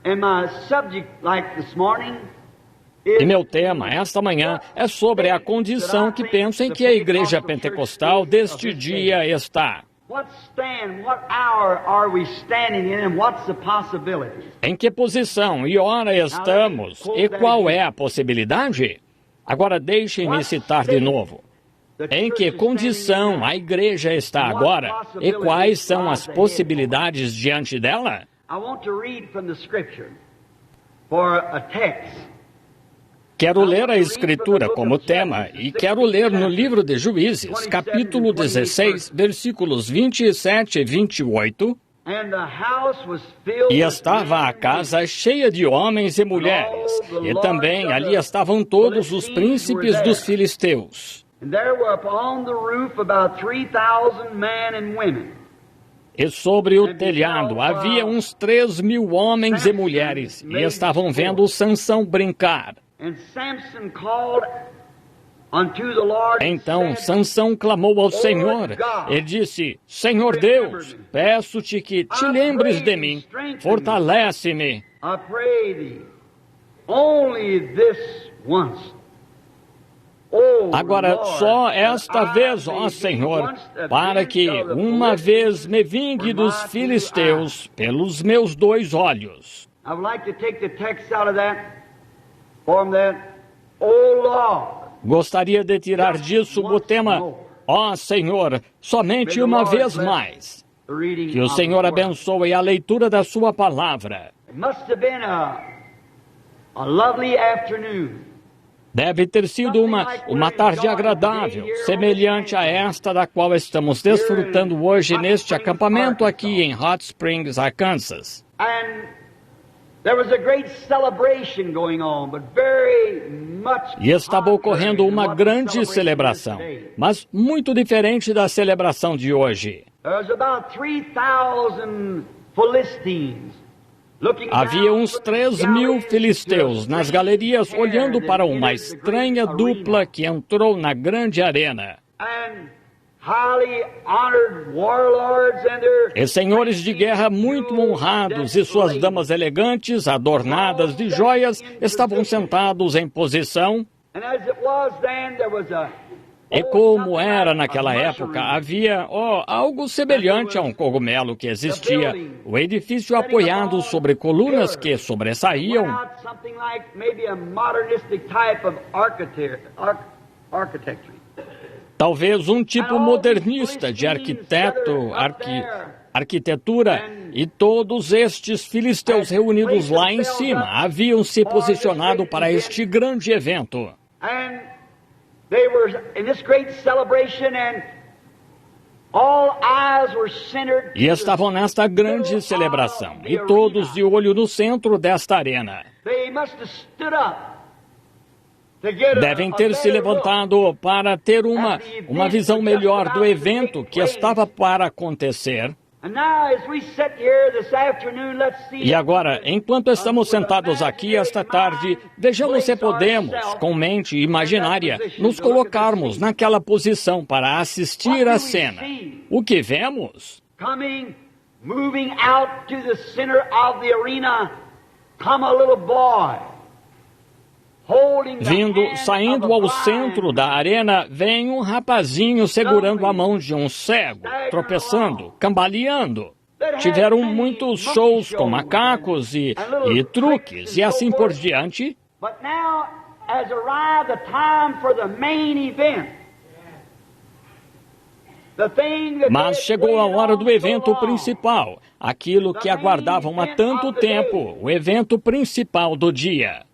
And my subject, like this morning, E meu tema esta manhã é sobre a condição que penso em que a Igreja Pentecostal deste dia está. what hour are we standing in and what's the possibilities? Em que posição e hora estamos e qual é a possibilidade? Agora deixem-me citar de novo. Em que condição a Igreja está agora e quais são as possibilidades diante dela? I want to read from the scripture for a text. Quero ler a Escritura como tema e quero ler no livro de Juízes, capítulo 16, versículos 27 e 28. E estava a casa cheia de homens e mulheres, e também ali estavam todos os príncipes dos filisteus. E sobre o telhado havia uns 3.000 homens e mulheres, e estavam vendo Sansão brincar. Então Sansão clamou ao Senhor e disse: Senhor Deus, peço-te que te lembres de mim, fortalece-me. Agora só esta vez, ó Senhor, para que uma vez me vingue dos filisteus pelos meus 2 olhos. Gostaria de tirar disso o tema, ó Senhor, somente uma vez mais. Que o Senhor abençoe a leitura da sua palavra. Deve ter sido uma tarde agradável, semelhante a esta da qual estamos desfrutando hoje neste acampamento aqui em Hot Springs, Arkansas. E estava ocorrendo uma grande celebração, mas muito diferente da celebração de hoje. Havia uns 3.000 filisteus nas galerias olhando para uma estranha dupla que entrou na grande arena. E senhores de guerra muito honrados e suas damas elegantes, adornadas de joias, estavam sentados em posição. E como era naquela época, havia algo semelhante a um cogumelo que existia. O edifício apoiado sobre colunas que sobressaíam. Talvez um tipo modernista de arquitetura, e todos estes filisteus reunidos lá em cima haviam se posicionado para este grande evento. E estavam nesta grande celebração, e todos de olho no centro desta arena. Devem ter se levantado para ter uma visão melhor do evento que estava para acontecer. E agora, enquanto estamos sentados aqui esta tarde, vejamos se podemos, com mente imaginária, nos colocarmos naquela posição para assistir à cena. O que vemos? Moving out to the center of the arena, come a little boy. Saindo ao centro da arena, vem um rapazinho segurando a mão de um cego, tropeçando, cambaleando. Tiveram muitos shows com macacos e truques e assim por diante. Mas chegou a hora do evento principal, aquilo que aguardavam há tanto tempo, o evento principal do dia.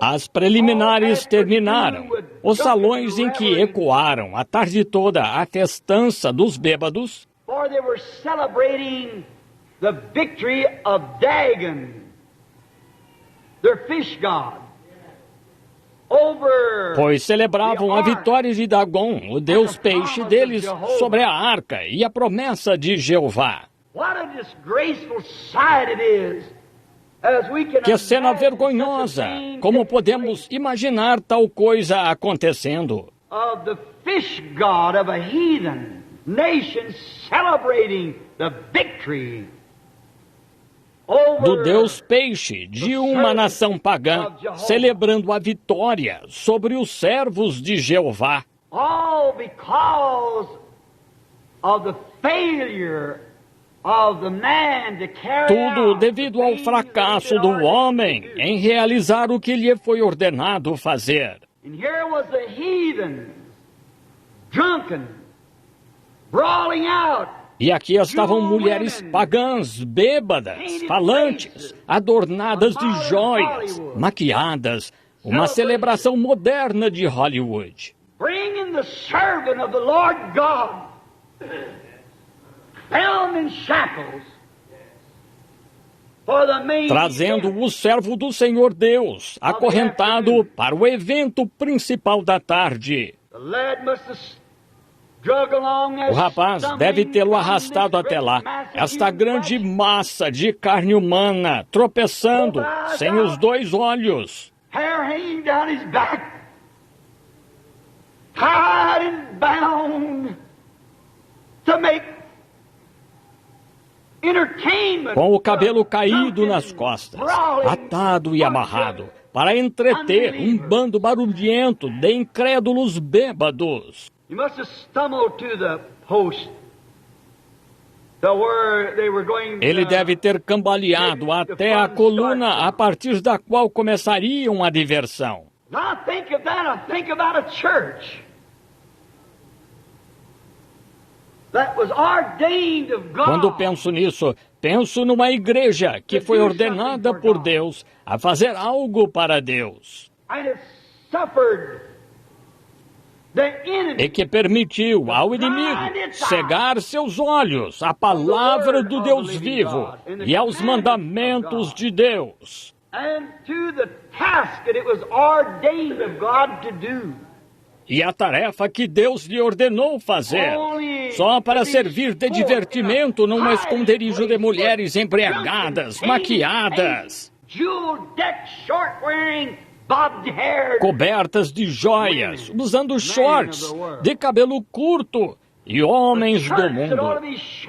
As preliminares terminaram. Os salões em que ecoaram a tarde toda a festança dos bêbados, pois celebravam a vitória de Dagon, o deus peixe deles, sobre a arca e a promessa de Jeová. Que cena vergonhosa! Como podemos imaginar tal coisa acontecendo? nations celebrating the victory do over Deus Peixe, de uma nação pagã, celebrando a vitória sobre os servos de Jeová. all because of the failure of the man to carry Tudo out devido the ao things fracasso that do God homem ordained him to do. em realizar o que lhe foi ordenado fazer. And here was the heathen, drunken, brawling out. E aqui estavam mulheres pagãs, bêbadas, falantes, adornadas de joias, maquiadas, uma celebração moderna de Hollywood. Bringing the servant of the Lord God, bound in shackles, for the main Trazendo event. o servo do Senhor Deus, acorrentado para o evento principal da tarde. The lad must have drug along O rapaz deve tê-lo arrastado até lá, esta grande massa de carne humana, tropeçando, sem os dois olhos. hair hanging down his back, tied and bound to make entertainment. Com o cabelo caído nas costas, atado e amarrado, para entreter um bando barulhento de incrédulos bêbados. He must have stumbled to the post to where they were going. Ele deve ter cambaleado até a coluna a partir da qual começariam a diversão. I think of that. I think about a church that was ordained of God. Quando penso nisso, penso numa igreja que foi ordenada por Deus a fazer algo para Deus And it suffered the enemy. e que permitiu ao inimigo cegar seus olhos à palavra do Deus vivo e aos mandamentos de Deus. And to the task that it was ordained of God to do. E a tarefa que Deus lhe ordenou fazer, só para servir de divertimento num esconderijo de mulheres embriagadas, maquiadas, Jewel-decked, short-wearing, bobbed hair. cobertas de joias, usando shorts, de cabelo curto, e homens do mundo.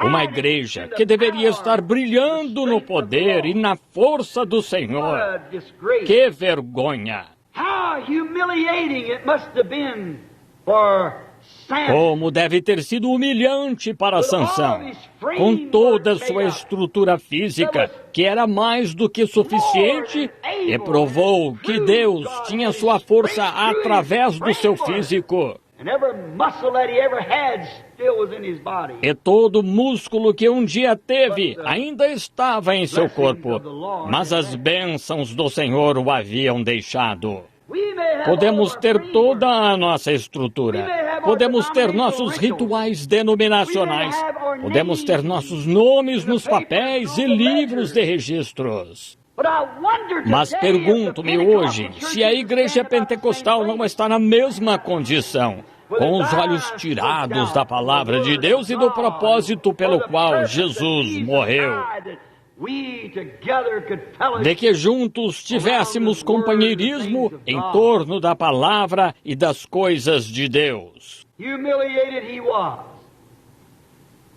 Uma igreja que deveria estar brilhando no poder e na força do Senhor. What a disgrace. Que vergonha! How humiliating it must have been for Samson. Como deve ter sido humilhante para Sansão, com toda a sua estrutura física, que era mais do que suficiente, e provou que Deus tinha sua força através do seu físico. And every muscle that he ever had still was in his body. E todo músculo que um dia teve ainda estava em seu corpo, mas as bênçãos do Senhor o haviam deixado. We may have Podemos all ter our toda framework. a nossa estrutura, podemos ter nossos rituais denominacionais, podemos ter nossos nomes nos papéis e livros de registros. But I wonder Mas today if the pergunto-me hoje Pentecostal se a church igreja is standing about the pentecostal same não place. está na mesma condição, com os olhos tirados da palavra de Deus e do propósito pelo qual Jesus morreu. De que juntos tivéssemos companheirismo em torno da palavra e das coisas de Deus. Humiliated he was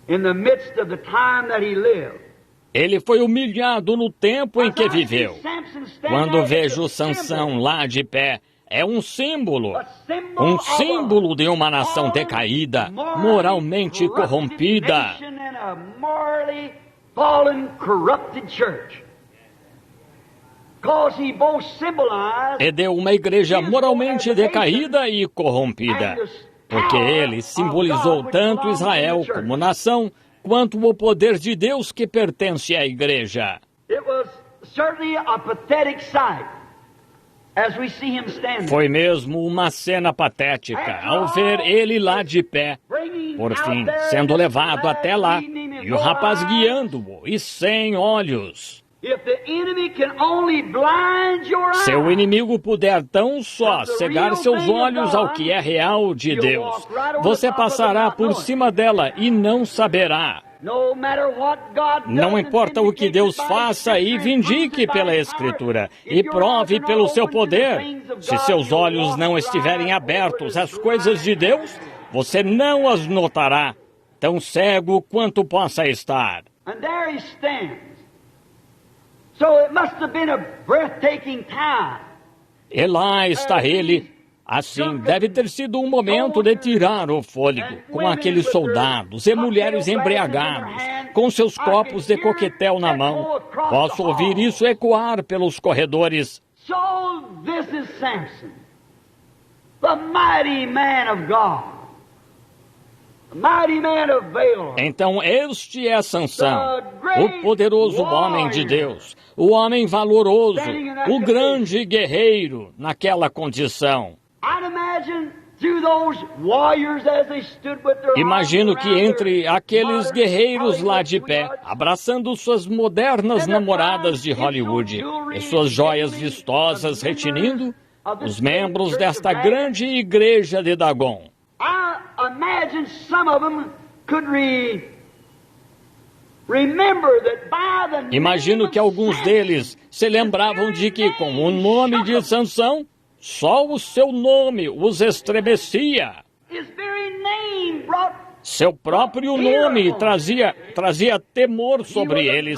in the midst of the time that he lived. Ele foi humilhado no tempo em que viveu. Quando vejo Sansão lá de pé, é um símbolo de uma nação decaída, moralmente corrompida. E de uma igreja moralmente decaída e corrompida, porque ele simbolizou tanto Israel como nação, quanto o poder de Deus que pertence à igreja. Foi mesmo uma cena patética ao ver ele lá de pé, por fim, sendo levado até lá, e o rapaz guiando-o, e sem olhos. Se o inimigo puder tão só cegar seus olhos ao que é real de Deus, você passará por cima dela e não saberá. Não importa o que Deus faça e vindique pela Escritura e prove pelo seu poder, se seus olhos não estiverem abertos às coisas de Deus, você não as notará. tão cego quanto possa estar. And there he stands. So it must have been a breathtaking time. E lá está ele. Assim, deve ter sido um momento de tirar o fôlego, com aqueles soldados e mulheres embriagados, com seus copos de coquetel na mão. Posso ouvir isso ecoar pelos corredores. So this is Samson, the mighty man of God, the mighty man of Valor. Então este é Sansão, o poderoso homem de Deus, o homem valoroso, o grande guerreiro naquela condição. Imagino que entre aqueles guerreiros lá de pé, abraçando suas modernas namoradas de Hollywood e suas joias vistosas retinindo, os membros desta grande igreja de Dagon. Imagino que alguns deles se lembravam de que, com o nome de Sansão, só o seu nome os estremecia. Seu próprio nome trazia temor sobre eles,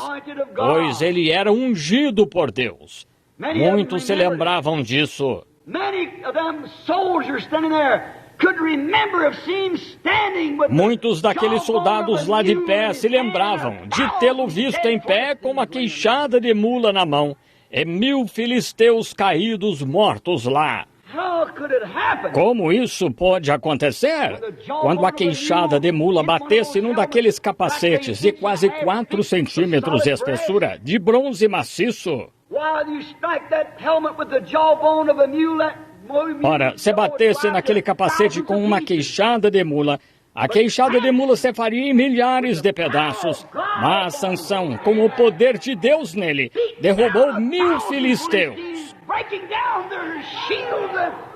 pois ele era ungido por Deus. Muitos se lembravam disso. Muitos daqueles soldados lá de pé se lembravam de tê-lo visto em pé com uma queixada de mula na mão. E 1000 filisteus caídos mortos lá. Como isso pode acontecer? Quando a queixada de mula batesse num daqueles capacetes de quase 4 centímetros de espessura, de bronze maciço. Ora, se batesse naquele capacete com uma queixada de mula, a queixada de mula se faria em milhares de pedaços. Mas Sansão, com o poder de Deus nele, derrubou 1000 filisteus,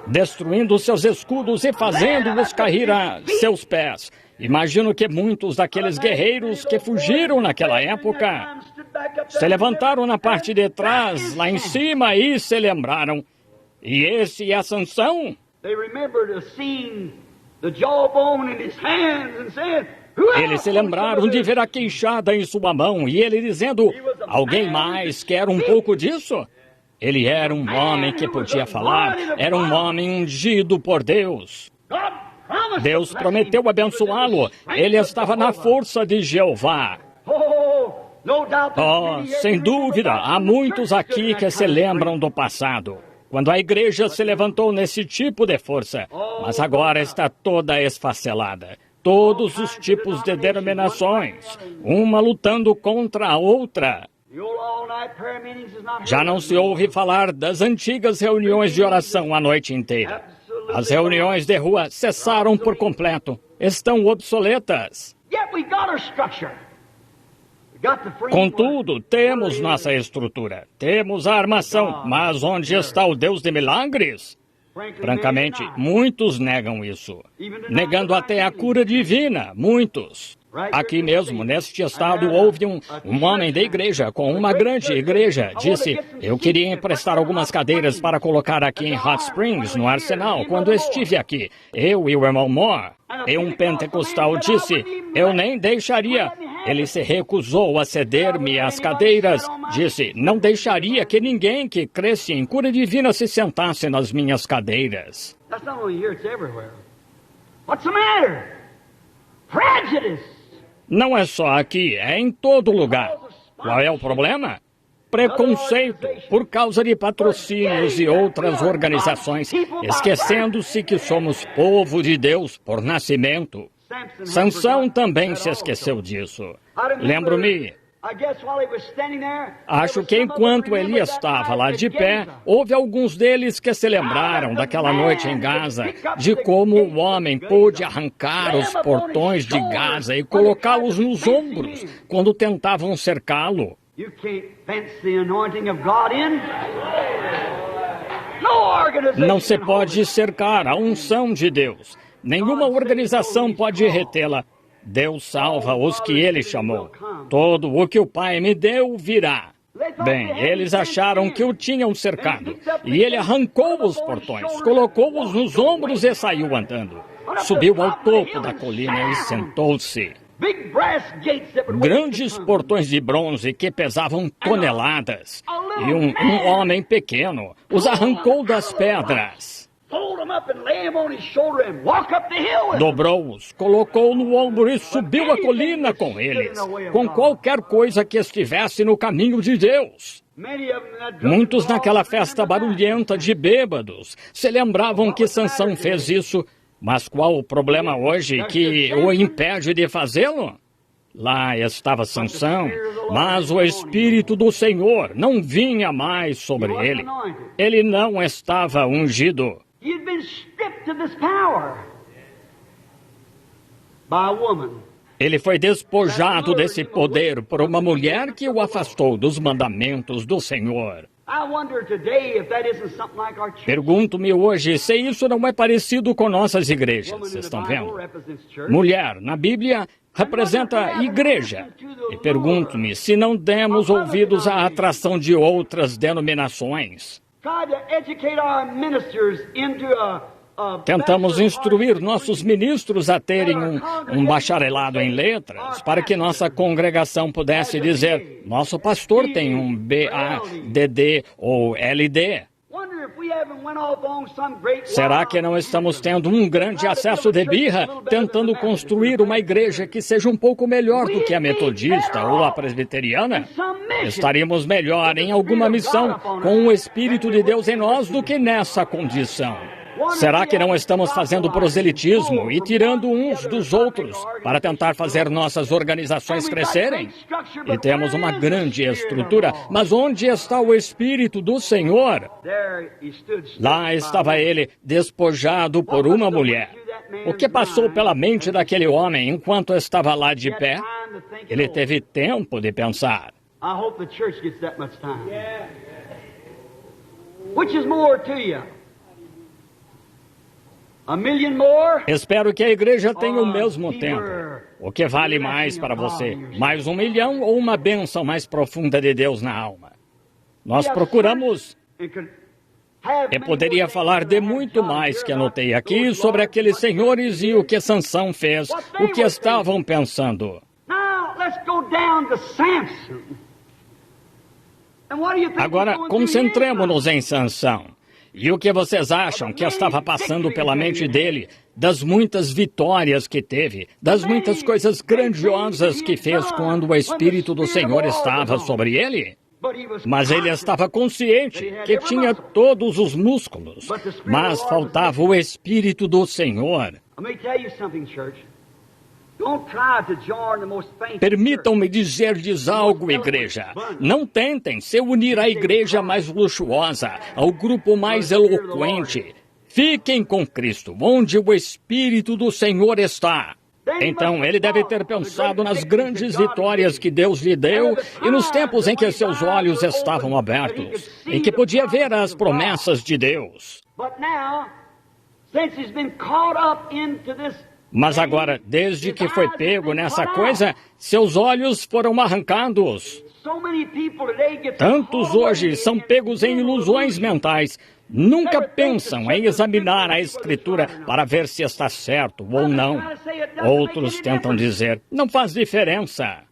destruindo seus escudos e fazendo-os cair a seus pés. Imagino que muitos daqueles guerreiros que fugiram naquela época se levantaram na parte de trás, lá em cima, e se lembraram. E esse é Sansão? Eles se lembraram de ver a queixada em sua mão e ele dizendo: alguém mais quer um pouco disso? Ele era um homem que podia falar, era um homem ungido por Deus. Deus prometeu abençoá-lo, ele estava na força de Jeová. Oh, sem dúvida, há muitos aqui que se lembram do passado, quando a igreja se levantou nesse tipo de força, mas agora está toda esfacelada. Todos os tipos de denominações, uma lutando contra a outra. Já não se ouve falar das antigas reuniões de oração a noite inteira. As reuniões de rua cessaram por completo. Estão obsoletas. Contudo, temos nossa estrutura, temos a armação, mas onde está o Deus de milagres? Francamente, muitos negam isso, negando até a cura divina, muitos. Aqui mesmo, neste estado, houve um homem da igreja, com uma grande igreja, disse: eu queria emprestar algumas cadeiras para colocar aqui em Hot Springs, no Arsenal, quando estive aqui, eu e o irmão Moore. E um pentecostal disse: eu nem deixaria. Ele se recusou a ceder-me as cadeiras. Disse: não deixaria que ninguém que cresce em cura divina se sentasse nas minhas cadeiras. Não é só aqui, é em todo lugar. Qual é o problema? Preconceito, por causa de patrocínios e outras organizações, esquecendo-se que somos povo de Deus por nascimento. Sansão também se esqueceu disso. Lembro-me. Acho que enquanto ele estava lá de pé, houve alguns deles que se lembraram daquela noite em Gaza, de como o homem pôde arrancar os portões de Gaza e colocá-los nos ombros quando tentavam cercá-lo. Não se pode cercar a unção de Deus. Nenhuma organização pode retê-la. Deus salva os que Ele chamou. Todo o que o Pai me deu virá. Bem, eles acharam que o tinham cercado. E Ele arrancou os portões, colocou-os nos ombros e saiu andando. subiu ao topo da colina e sentou-se. Grandes portões de bronze que pesavam toneladas, e um homem pequeno os arrancou das pedras. Dobrou-os, colocou no ombro e subiu a colina com eles, com qualquer coisa que estivesse no caminho de Deus. Muitos naquela festa barulhenta de bêbados se lembravam que Sansão fez isso, mas qual o problema hoje que o impede de fazê-lo? Lá estava Sansão, mas o Espírito do Senhor não vinha mais sobre ele. Ele não estava ungido. Ele foi despojado desse poder por uma mulher que o afastou dos mandamentos do Senhor. Pergunto-me hoje se isso não é parecido com nossas igrejas. Estão vendo? Mulher, na Bíblia, representa a igreja. E pergunto-me se não demos ouvidos à atração de outras denominações. Tentamos instruir nossos ministros a terem um bacharelado em letras, para que nossa congregação pudesse dizer, nosso pastor tem um BADD ou LD. Será que não estamos tendo um grande acesso de birra, tentando construir uma igreja que seja um pouco melhor do que a metodista ou a presbiteriana? Estaríamos melhor em alguma missão com o Espírito de Deus em nós do que nessa condição. Será que não estamos fazendo proselitismo e tirando uns dos outros para tentar fazer nossas organizações crescerem? E temos uma grande estrutura, mas onde está o Espírito do Senhor? Lá estava ele, despojado por uma mulher. O que passou pela mente daquele homem enquanto estava lá de pé? Ele teve tempo de pensar. Which is more to you? Espero que a igreja tenha o mesmo tempo. O que vale mais para você? Mais 1 milhão ou uma bênção mais profunda de Deus na alma? Nós procuramos... Eu poderia falar de muito mais que anotei aqui sobre aqueles senhores e o que Sansão fez, o que estavam pensando. Agora, concentremos-nos em Sansão. E o que vocês acham que estava passando pela mente dele, das muitas vitórias que teve, das muitas coisas grandiosas que fez quando o Espírito do Senhor estava sobre ele? Mas ele estava consciente que tinha todos os músculos, mas faltava o Espírito do Senhor. Permitam-me dizer-lhes algo, igreja. Não tentem se unir à igreja mais luxuosa, ao grupo mais eloquente. Fiquem com Cristo, onde o Espírito do Senhor está. Então, ele deve ter pensado nas grandes vitórias que Deus lhe deu e nos tempos em que seus olhos estavam abertos, em que podia ver as promessas de Deus. Mas agora, desde que foi pego nessa coisa, seus olhos foram arrancados. Tantos hoje são pegos em ilusões mentais. Nunca pensam em examinar a Escritura para ver se está certo ou não. Outros tentam dizer, não faz diferença.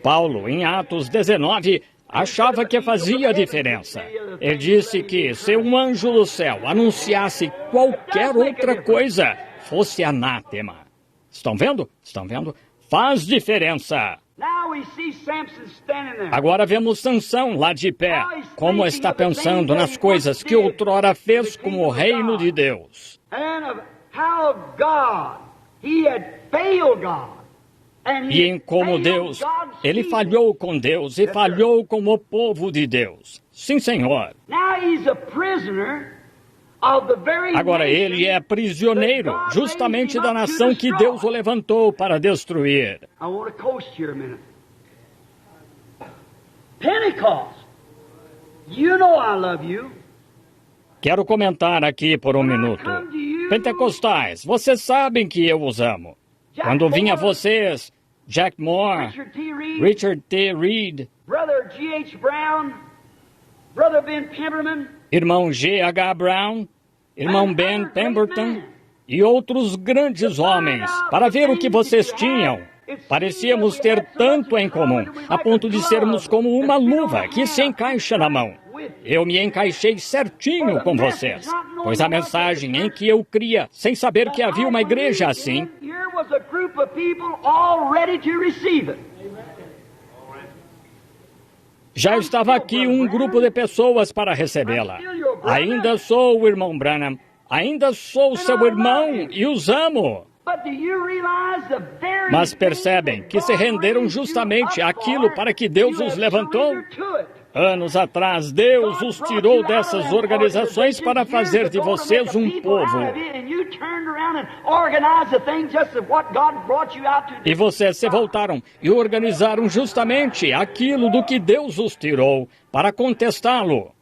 Paulo, em Atos 19, achava que fazia diferença. Ele disse que se um anjo do céu anunciasse qualquer outra coisa, fosse anátema. Estão vendo? Estão vendo? Faz diferença. Agora vemos Sansão lá de pé, como está pensando nas coisas que outrora fez com o reino de Deus. E em como Deus, ele falhou com Deus e falhou com o povo de Deus. Sim, Senhor. Agora ele é prisioneiro, justamente da nação que Deus o levantou para destruir. Quero comentar aqui por um minuto. Pentecostais, vocês sabem que eu os amo. Quando vim a vocês, Jack Moore, Richard T. Reed, Brother G.H. Brown, Brother Ben Pemberman, irmão G.H. Brown, irmão Ben Pemberton e outros grandes homens, para ver o que vocês tinham. Parecíamos ter tanto em comum, a ponto de sermos como uma luva que se encaixa na mão. Eu me encaixei certinho com vocês, pois a mensagem em que eu cria, sem saber que havia uma igreja assim, já estava aqui um grupo de pessoas para recebê-la. Ainda sou o irmão Branham, ainda sou seu irmão e os amo. Mas percebem que se renderam justamente àquilo para que Deus os levantou? Anos atrás, Deus os tirou dessas organizações para fazer de vocês um povo. E vocês se voltaram e organizaram justamente aquilo do que Deus os tirou para contestá-lo.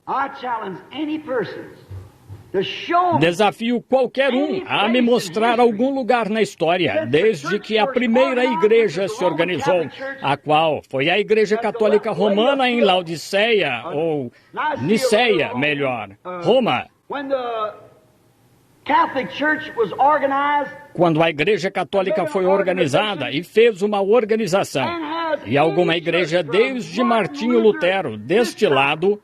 Desafio qualquer um a me mostrar algum lugar na história, desde que a primeira igreja se organizou, a qual foi a Igreja Católica Romana em Laodiceia, ou Niceia, melhor, Roma. Quando a Igreja Católica foi organizada e fez uma organização, e alguma igreja desde Martinho Lutero, deste lado,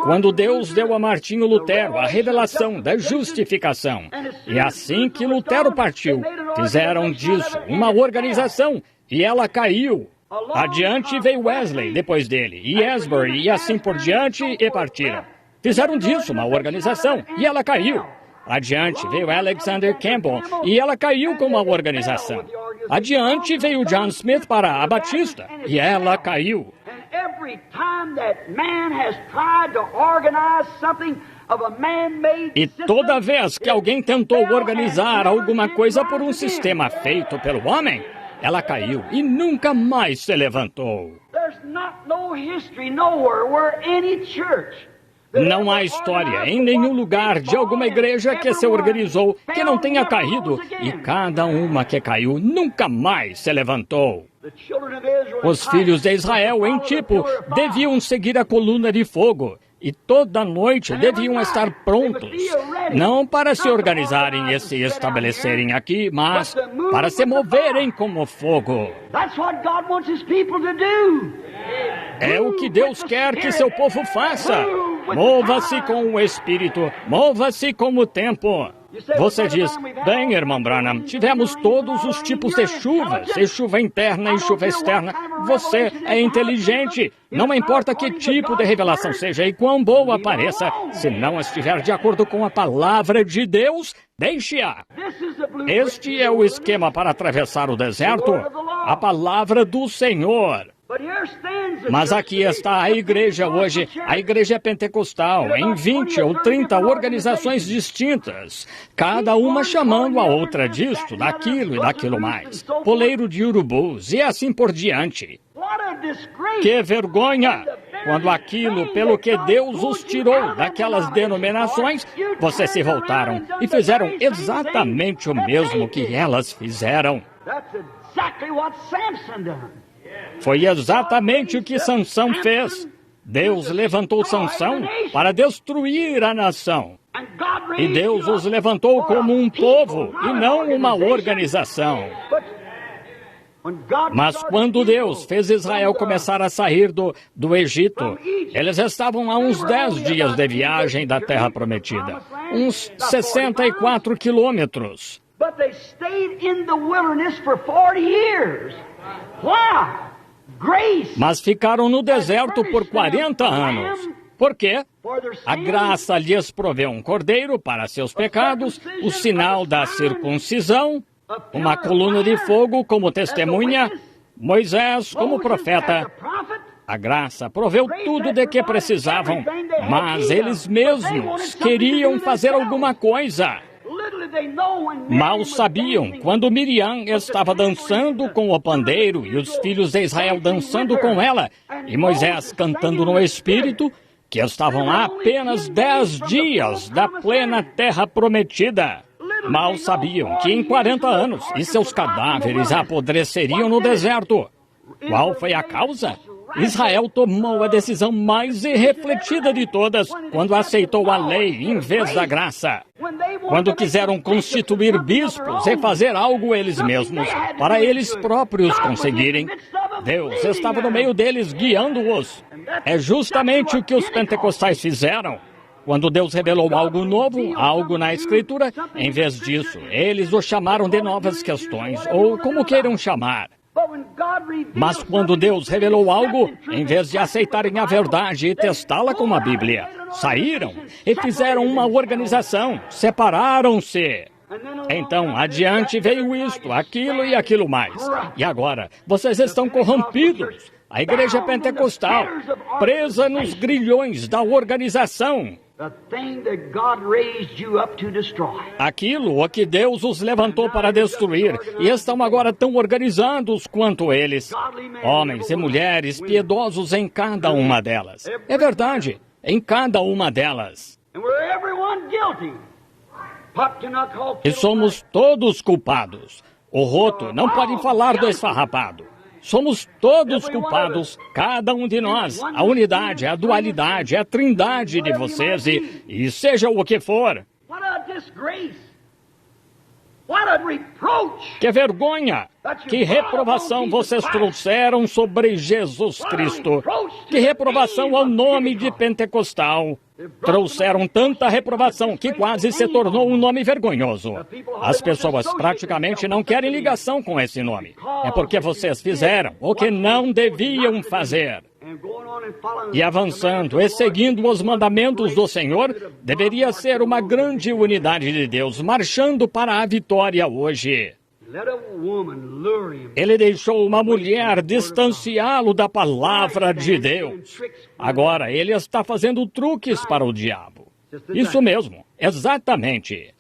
quando Deus deu a Martinho Lutero a revelação da justificação, e assim que Lutero partiu, fizeram disso uma organização, e ela caiu. Adiante veio Wesley depois dele, e Asbury, e assim por diante, e partiram. Fizeram disso uma organização, e ela caiu. Adiante veio Alexander Campbell, e ela caiu com uma organização. Adiante veio John Smith para a Batista, e ela caiu. E toda vez que alguém tentou organizar alguma coisa por um sistema feito pelo homem, ela caiu e nunca mais se levantou. Não há história em nenhum lugar de alguma igreja que se organizou que não tenha caído, e cada uma que caiu nunca mais se levantou. Os filhos de Israel, em tipo, deviam seguir a coluna de fogo, e toda noite deviam estar prontos, não para se organizarem e se estabelecerem aqui, mas para se moverem como fogo. É o que Deus quer que seu povo faça. Mova-se com o Espírito, mova-se com o tempo. Você diz, bem, irmão Branham, tivemos todos os tipos de chuvas, e chuva interna e chuva externa. Você é inteligente, não importa que tipo de revelação seja e quão boa pareça, se não estiver de acordo com a palavra de Deus, deixe-a. Este é o esquema para atravessar o deserto, a palavra do Senhor. Mas aqui está a igreja hoje, a igreja pentecostal, em 20 ou 30 organizações distintas, cada uma chamando a outra disto, daquilo e daquilo mais, poleiro de urubus e assim por diante. Que vergonha! Quando aquilo pelo que Deus os tirou daquelas denominações, vocês se voltaram e fizeram exatamente o mesmo que elas fizeram. Foi exatamente o que Sansão fez. Deus levantou Sansão para destruir a nação. E Deus os levantou como um povo e não uma organização. Mas quando Deus fez Israel começar a sair do Egito, eles estavam a uns 10 dias de viagem da Terra Prometida, uns 64 quilômetros. Mas ficaram no deserto por 40 anos. Por quê? A graça lhes proveu um cordeiro para seus pecados, o sinal da circuncisão, uma coluna de fogo como testemunha, Moisés como profeta. A graça proveu tudo de que precisavam, mas eles mesmos queriam fazer alguma coisa. Mal sabiam quando Miriam estava dançando com o pandeiro e os filhos de Israel dançando com ela, e Moisés cantando no Espírito, que estavam a apenas 10 dias da plena terra prometida. Mal sabiam que em 40 anos e seus cadáveres apodreceriam no deserto. Qual foi a causa? Israel tomou a decisão mais irrefletida de todas quando aceitou a lei em vez da graça. Quando quiseram constituir bispos e fazer algo eles mesmos, para eles próprios conseguirem, Deus estava no meio deles, guiando-os. É justamente o que os pentecostais fizeram. Quando Deus revelou algo novo, algo na Escritura, em vez disso, eles o chamaram de novas questões, ou como queiram chamar. Mas quando Deus revelou algo, em vez de aceitarem a verdade e testá-la com a Bíblia, saíram e fizeram uma organização, separaram-se. Então, adiante veio isto, aquilo e aquilo mais. E agora, vocês estão corrompidos. A igreja pentecostal, presa nos grilhões da organização. Aquilo a que Deus os levantou para destruir, e estão agora tão organizados quanto eles. Homens e mulheres piedosos em cada uma delas. É verdade, em cada uma delas. E somos todos culpados. O roto não pode falar do esfarrapado. Somos todos culpados, cada um de nós. A unidade, a dualidade, a trindade de vocês e seja o que for. Que vergonha! Que reprovação vocês trouxeram sobre Jesus Cristo! Que reprovação ao nome de Pentecostal! Trouxeram tanta reprovação que quase se tornou um nome vergonhoso. As pessoas praticamente não querem ligação com esse nome. É porque vocês fizeram o que não deviam fazer. E avançando e seguindo os mandamentos do Senhor, deveria ser uma grande unidade de Deus, marchando para a vitória hoje. Ele deixou uma mulher distanciá-lo da palavra de Deus. Agora ele está fazendo truques para o diabo. Isso mesmo, exatamente.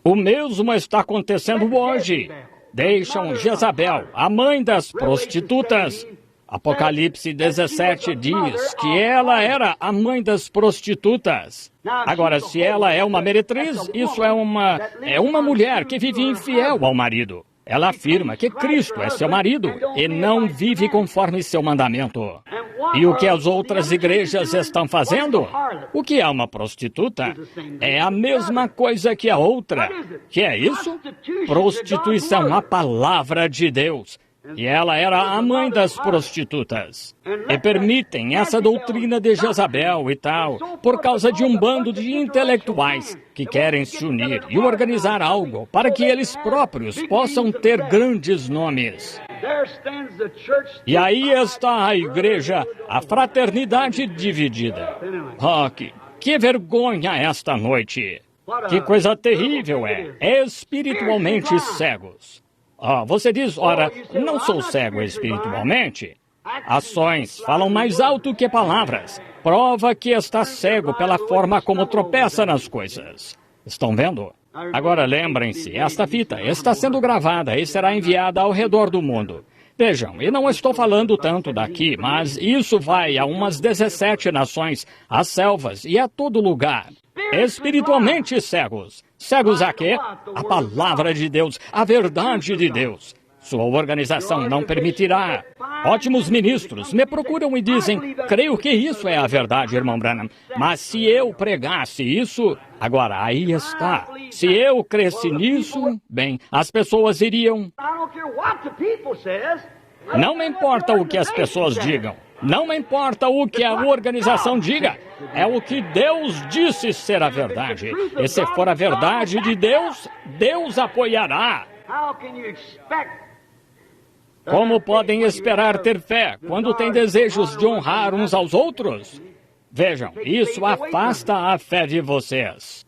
O mesmo está acontecendo hoje. Deixam Jezabel, a mãe das prostitutas. Apocalipse 17 diz que ela era a mãe das prostitutas. Agora, se ela é uma meretriz, isso é uma mulher que vive infiel ao marido. Ela afirma que Cristo é seu marido e não vive conforme seu mandamento. E o que as outras igrejas estão fazendo? O que é uma prostituta? É a mesma coisa que a outra. Que é isso? Prostituição, a palavra de Deus. E ela era a mãe das prostitutas. E permitem essa doutrina de Jezabel e tal, por causa de um bando de intelectuais que querem se unir e organizar algo para que eles próprios possam ter grandes nomes. E aí está a igreja, a fraternidade dividida. Oh, que vergonha esta noite! Que coisa terrível é! Espiritualmente cegos. Você diz, ora, não sou cego espiritualmente. Ações falam mais alto que palavras. Prova que está cego pela forma como tropeça nas coisas. Estão vendo? Agora lembrem-se, esta fita está sendo gravada e será enviada ao redor do mundo. Vejam, e não estou falando tanto daqui, mas isso vai a umas 17 nações, às selvas e a todo lugar. Espiritualmente cegos. Cegos a quê? A palavra de Deus, a verdade de Deus. Sua organização não permitirá. Ótimos ministros me procuram e dizem, creio que isso é a verdade, irmão Branham. Mas se eu pregasse isso, agora aí está. Se eu cresce nisso, bem, as pessoas iriam. Não me importa o que as pessoas digam. Não me importa o que a organização diga. É o que Deus disse ser a verdade. E se for a verdade de Deus, Deus apoiará. Como podem esperar ter fé quando têm desejos de honrar uns aos outros? Vejam, isso afasta a fé de vocês.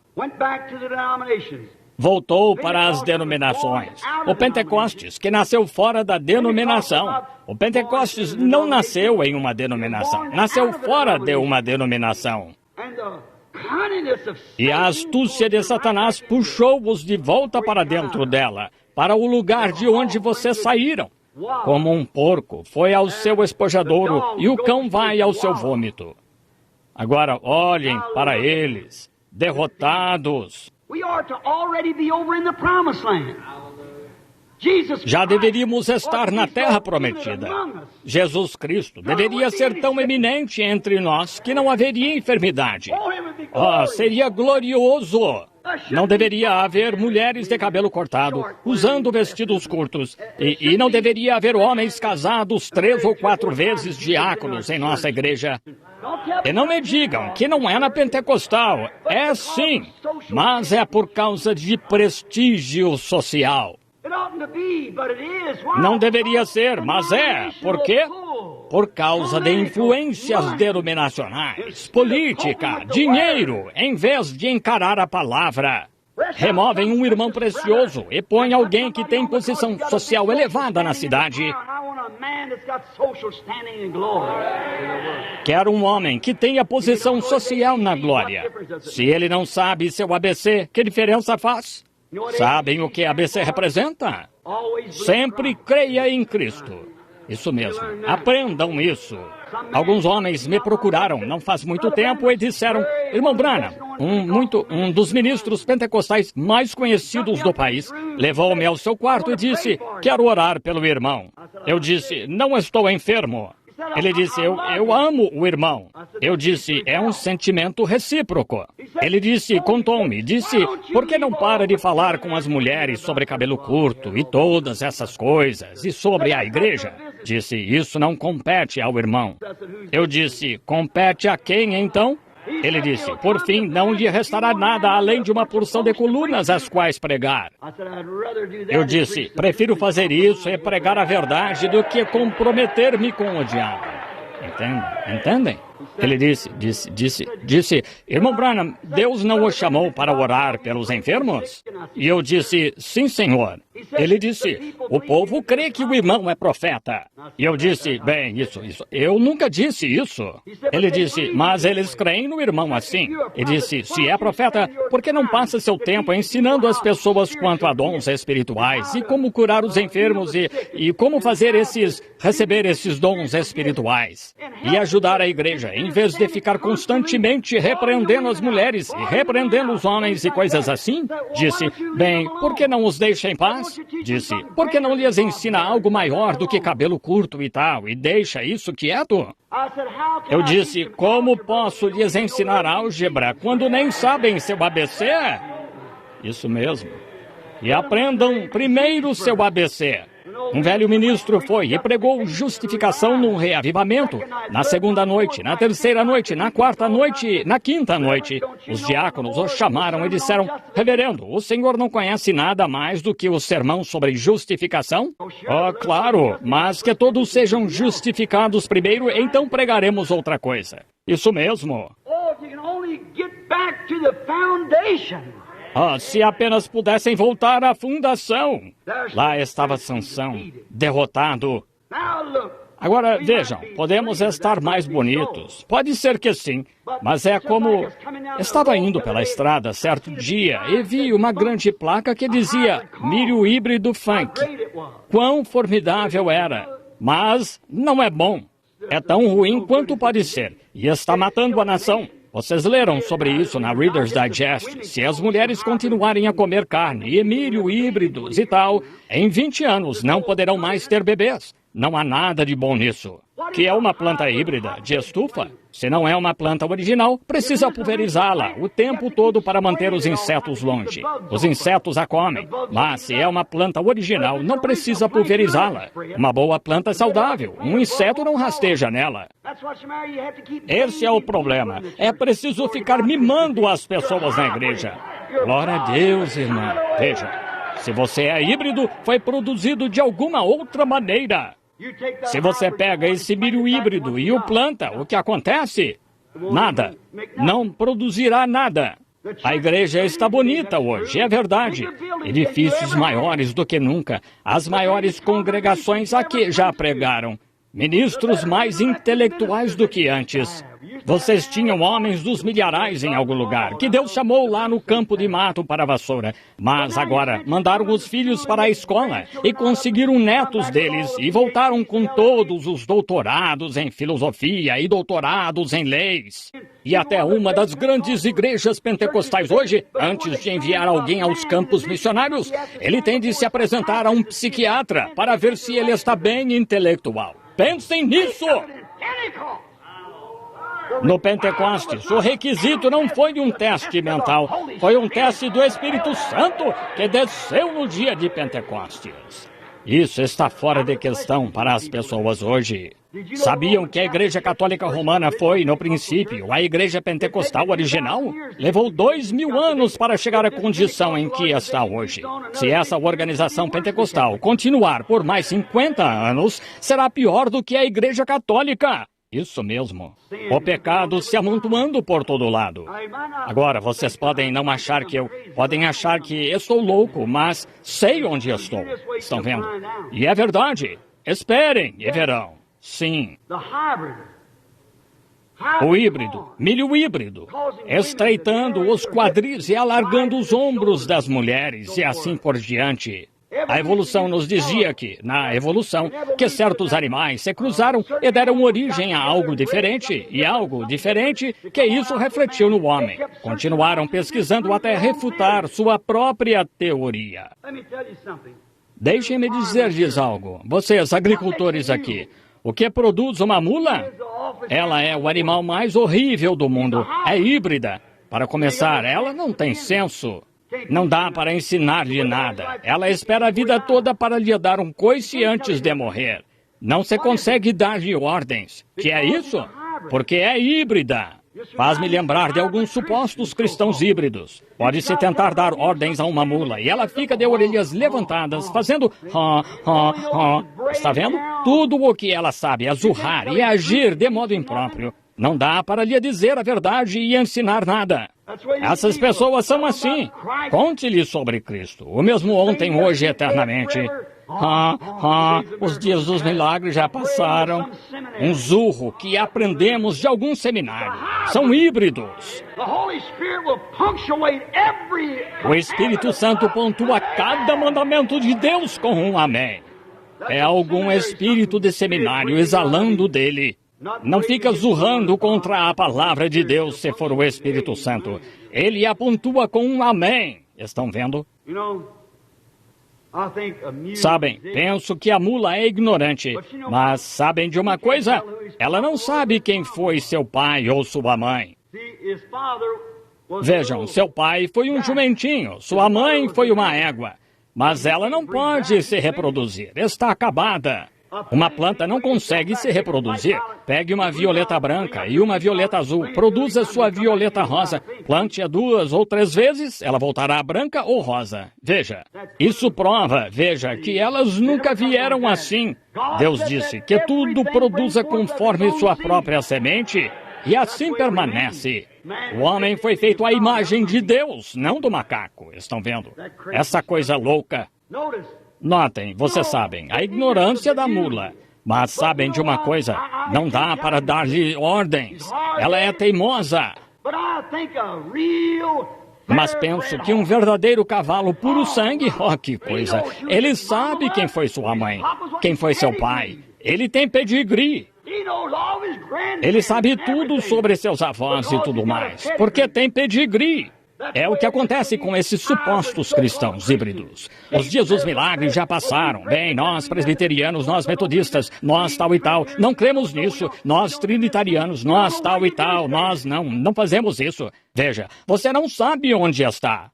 Voltou para as denominações. O Pentecostes, que nasceu fora da denominação. O Pentecostes não nasceu em uma denominação. Nasceu fora de uma denominação. E a astúcia de Satanás puxou-os de volta para dentro dela, para o lugar de onde vocês saíram. Como um porco foi ao seu espojadouro e o cão vai ao seu vômito. Agora olhem para eles, derrotados. Já deveríamos estar na terra prometida. Jesus Cristo deveria ser tão eminente entre nós que não haveria enfermidade. Seria glorioso. Não deveria haver mulheres de cabelo cortado, usando vestidos curtos. E não deveria haver homens casados 3 ou 4 vezes diáconos em nossa igreja. E não me digam que não é na pentecostal. É sim, mas é por causa de prestígio social. Não deveria ser, mas é. Por quê? Por causa de influências denominacionais, política, dinheiro, em vez de encarar a palavra. Removem um irmão precioso e põem alguém que tem posição social elevada na cidade. Quero um homem que tenha posição social na glória. Se ele não sabe seu ABC, que diferença faz? Sabem o que ABC representa? Sempre creia em Cristo. Isso mesmo. Aprendam isso. Alguns homens me procuraram não faz muito tempo e disseram: Irmão Branham, um dos ministros pentecostais mais conhecidos do país, levou-me ao seu quarto e disse: quero orar pelo irmão. Eu disse: não estou enfermo. Ele disse: eu amo o irmão. Eu disse: é um sentimento recíproco. Ele disse, contou-me, por que não para de falar com as mulheres sobre cabelo curto e todas essas coisas, e sobre a igreja? Disse: isso não compete ao irmão. Eu disse: compete a quem então? Ele disse: por fim, não lhe restará nada além de uma porção de colunas às quais pregar. Eu disse: prefiro fazer isso e pregar a verdade do que comprometer-me com o diabo. Entendem? Ele disse, irmão Branham, Deus não o chamou para orar pelos enfermos? E eu disse: sim, senhor. Ele disse: o povo crê que o irmão é profeta. E eu disse: bem, isso, eu nunca disse isso. Ele disse: mas eles creem no irmão assim. Ele disse: se é profeta, por que não passa seu tempo ensinando as pessoas quanto a dons espirituais e como curar os enfermos e como receber esses dons espirituais e ajudar a igreja, em vez de ficar constantemente repreendendo as mulheres e repreendendo os homens e coisas assim? Disse: bem, por que não os deixa em paz? Disse: por que não lhes ensina algo maior do que cabelo curto e tal, e deixa isso quieto? Eu disse: como posso lhes ensinar álgebra quando nem sabem seu ABC? Isso mesmo. E aprendam primeiro seu ABC. Um velho ministro foi e pregou justificação num reavivamento. Na segunda noite, na terceira noite, na quarta noite, na quinta noite, os diáconos o chamaram e disseram: reverendo, o senhor não conhece nada mais do que o sermão sobre justificação? Claro, mas que todos sejam justificados primeiro, então pregaremos outra coisa. Isso mesmo. Se apenas pudessem voltar à fundação. Lá estava Sansão, derrotado. Agora, vejam, podemos estar mais bonitos. Pode ser que sim, mas é como... Estava indo pela estrada certo dia e vi uma grande placa que dizia Milho Híbrido Funk. Quão formidável era, mas não é bom. É tão ruim quanto pode ser e está matando a nação. Vocês leram sobre isso na Reader's Digest. Se as mulheres continuarem a comer carne e milho híbridos e tal, em 20 anos não poderão mais ter bebês. Não há nada de bom nisso. Que é uma planta híbrida de estufa? Se não é uma planta original, precisa pulverizá-la o tempo todo para manter os insetos longe. Os insetos a comem, mas se é uma planta original, não precisa pulverizá-la. Uma boa planta saudável, um inseto não rasteja nela. Esse é o problema. É preciso ficar mimando as pessoas na igreja. Glória a Deus, irmã. Veja, se você é híbrido, foi produzido de alguma outra maneira. Se você pega esse milho híbrido e o planta, o que acontece? Nada. Não produzirá nada. A igreja está bonita hoje, é verdade. Edifícios maiores do que nunca. As maiores congregações aqui já pregaram. ministros mais intelectuais do que antes. Vocês tinham homens dos milharais em algum lugar, que Deus chamou lá no campo de mato para a vassoura. Mas agora mandaram os filhos para a escola e conseguiram netos deles e voltaram com todos os doutorados em filosofia e doutorados em leis. E até uma das grandes igrejas pentecostais hoje, antes de enviar alguém aos campos missionários, ele tem de se apresentar a um psiquiatra para ver se ele está bem intelectual. Pensem nisso! No Pentecostes, o requisito não foi um teste mental, foi um teste do Espírito Santo que desceu no dia de Pentecostes. Isso está fora de questão para as pessoas hoje. Sabiam que a Igreja Católica Romana foi, no princípio, a Igreja Pentecostal original? Levou 2000 anos para chegar à condição em que está hoje. Se essa organização pentecostal continuar por mais 50 anos, será pior do que a Igreja Católica. Isso mesmo. O pecado se amontoando por todo lado. Agora, vocês podem não achar que podem achar que estou louco, mas sei onde estou. Estão vendo? E é verdade. Esperem e verão. Sim. O híbrido, milho híbrido, estreitando os quadris e alargando os ombros das mulheres e assim por diante. A evolução nos dizia que, na evolução, que certos animais se cruzaram e deram origem a algo diferente, e algo diferente que isso refletiu no homem. Continuaram pesquisando até refutar sua própria teoria. Deixem-me dizer-lhes algo. Vocês, agricultores aqui, o que produz uma mula? Ela é o animal mais horrível do mundo. É híbrida. Para começar, ela não tem senso. Não dá para ensinar-lhe nada. Ela espera a vida toda para lhe dar um coice antes de morrer. Não se consegue dar-lhe ordens. Que é isso? Porque é híbrida. Faz-me lembrar de alguns supostos cristãos híbridos. Pode-se tentar dar ordens a uma mula e ela fica de orelhas levantadas, fazendo Está vendo? Tudo o que ela sabe é zurrar e agir de modo impróprio. Não dá para lhe dizer a verdade e ensinar nada. Essas pessoas são assim. Conte-lhe sobre Cristo. O mesmo ontem, hoje e eternamente. Os dias dos milagres já passaram. Um zurro que aprendemos de algum seminário. São híbridos. O Espírito Santo pontua cada mandamento de Deus com um amém. É algum espírito de seminário exalando dele. Não fica zurrando contra a palavra de Deus se for o Espírito Santo. Ele a pontua com um amém. Estão vendo? Sabem, penso que a mula é ignorante, mas sabem de uma coisa? Ela não sabe quem foi seu pai ou sua mãe. Vejam, seu pai foi um jumentinho, sua mãe foi uma égua, mas ela não pode se reproduzir, está acabada. Uma planta não consegue se reproduzir. Pegue uma violeta branca e uma violeta azul. Produza sua violeta rosa. Plante-a 2 ou 3 vezes, ela voltará branca ou rosa. Veja, isso prova, veja, que elas nunca vieram assim. Deus disse que tudo produza conforme sua própria semente e assim permanece. O homem foi feito à imagem de Deus, não do macaco. Estão vendo? Essa coisa louca. Notem, vocês sabem, a ignorância da mula. Mas sabem de uma coisa, não dá para dar-lhe ordens. Ela é teimosa. Mas penso que um verdadeiro cavalo puro sangue, que coisa. Ele sabe quem foi sua mãe, quem foi seu pai. Ele tem pedigree. Ele sabe tudo sobre seus avós e tudo mais, porque tem pedigree. É o que acontece com esses supostos cristãos híbridos. Os dias dos milagres já passaram. Bem, nós presbiterianos, nós metodistas, nós tal e tal, não cremos nisso. Nós trinitarianos, nós tal e tal, nós não fazemos isso. Veja, você não sabe onde está.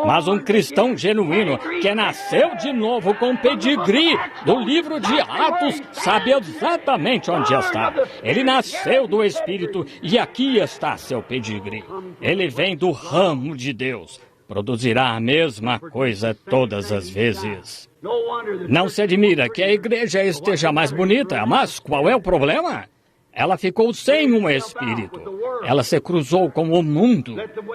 Mas um cristão genuíno que nasceu de novo com pedigree do livro de Atos sabe exatamente onde está. Ele nasceu do Espírito e aqui está seu pedigree. Ele vem do ramo de Deus. Produzirá a mesma coisa todas as vezes. Não se admira que a igreja esteja mais bonita, mas qual é o problema? Ela ficou sem um espírito. Ela se cruzou com o mundo.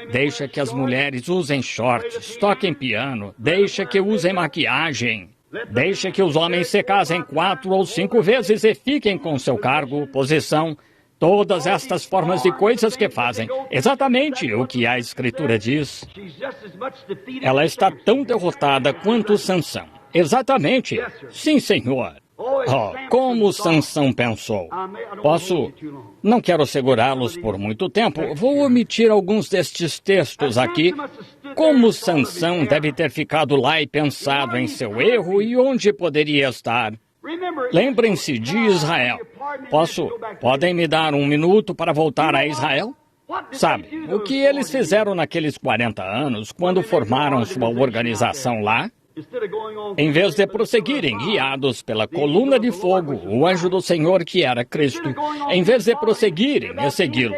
Deixa que as mulheres usem shorts, toquem piano, deixa que usem maquiagem. Deixe que os homens se casem 4 ou 5 vezes e fiquem com seu cargo, posição, todas estas formas de coisas que fazem. Exatamente o que a Escritura diz. Ela está tão derrotada quanto Sansão. Exatamente. Sim, Senhor. Oh, como Sansão pensou. Não quero segurá-los por muito tempo. Vou omitir alguns destes textos aqui. Como Sansão deve ter ficado lá e pensado em seu erro e onde poderia estar. Lembrem-se de Israel. Podem me dar um minuto para voltar a Israel? Sabe, o que eles fizeram naqueles 40 anos, quando formaram sua organização lá? Em vez de prosseguirem guiados pela coluna de fogo, o anjo do Senhor que era Cristo, em vez de prosseguirem e segui-lo,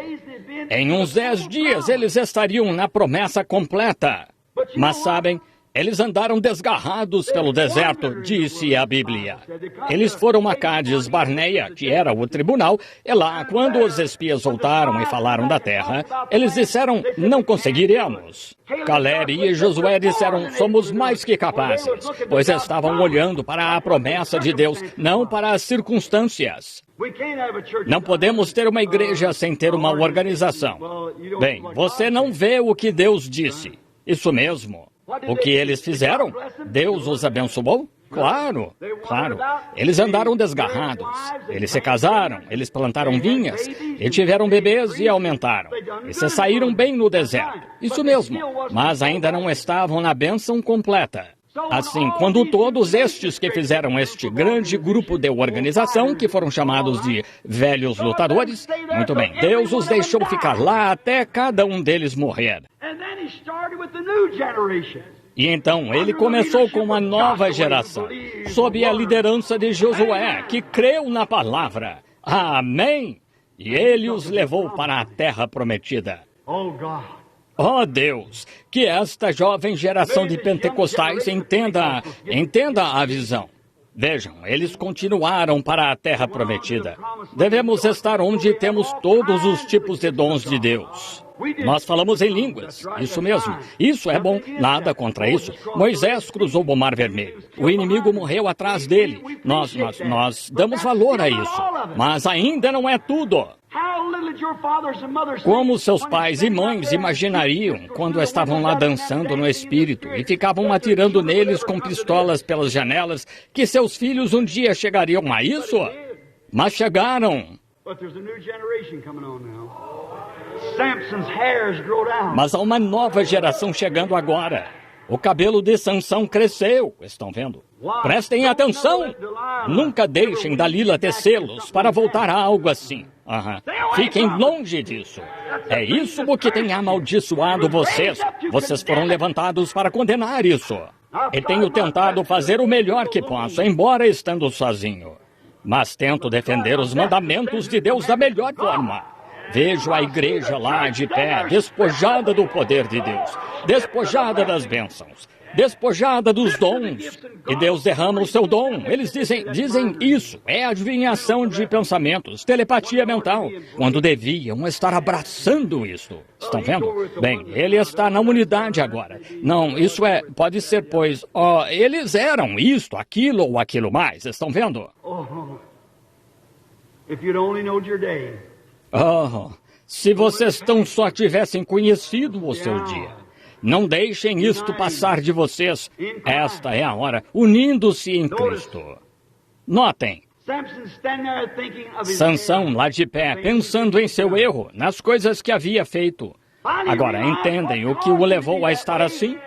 em uns 10 dias eles estariam na promessa completa. Mas sabem, eles andaram desgarrados pelo deserto, disse a Bíblia. Eles foram a Cádiz Barneia, que era o tribunal, e lá, quando os espias voltaram e falaram da terra, eles disseram, não conseguiremos. Caleb e Josué disseram, somos mais que capazes, pois estavam olhando para a promessa de Deus, não para as circunstâncias. Não podemos ter uma igreja sem ter uma organização. Bem, você não vê o que Deus disse. Isso mesmo. O que eles fizeram? Deus os abençoou? Claro, claro. Eles andaram desgarrados. Eles se casaram, eles plantaram vinhas, e tiveram bebês e aumentaram. E se saíram bem no deserto. Isso mesmo. Mas ainda não estavam na bênção completa. Assim, quando todos estes que fizeram este grande grupo de organização, que foram chamados de velhos lutadores, muito bem, Deus os deixou ficar lá até cada um deles morrer. E então ele começou com uma nova geração, sob a liderança de Josué, que creu na palavra. Amém! E ele os levou para a terra prometida. Oh Deus, que esta jovem geração de pentecostais entenda a visão. Vejam, eles continuaram para a terra prometida. Devemos estar onde temos todos os tipos de dons de Deus. Nós falamos em línguas, isso mesmo. Isso é bom, nada contra isso. Moisés cruzou o Mar Vermelho. O inimigo morreu atrás dele. Nós damos valor a isso. Mas ainda não é tudo. Como seus pais e mães imaginariam quando estavam lá dançando no Espírito e ficavam atirando neles com pistolas pelas janelas que seus filhos um dia chegariam a isso? Mas chegaram. Mas há uma nova geração chegando agora. O cabelo de Sansão cresceu, estão vendo? Prestem atenção! Nunca deixem Dalila tecê-los para voltar a algo assim. Fiquem longe disso. É isso o que tem amaldiçoado vocês. Vocês foram levantados para condenar isso. E tenho tentado fazer o melhor que posso, embora estando sozinho. Mas tento defender os mandamentos de Deus da melhor forma. Vejo a igreja lá de pé, despojada do poder de Deus, despojada das bênçãos, despojada dos dons. E Deus derrama o seu dom. Eles dizem isso. É adivinhação de pensamentos, telepatia mental, quando deviam estar abraçando isso. Estão vendo? Bem, ele está na unidade agora. Não, isso pode ser, pois, eles eram isto, aquilo ou aquilo mais. Estão vendo? Se vocês tão só tivessem conhecido o seu dia. Não deixem isto passar de vocês. Esta é a hora, unindo-se em Cristo. Notem. Sansão lá de pé, pensando em seu erro, nas coisas que havia feito. Agora, entendem o que o levou a estar assim?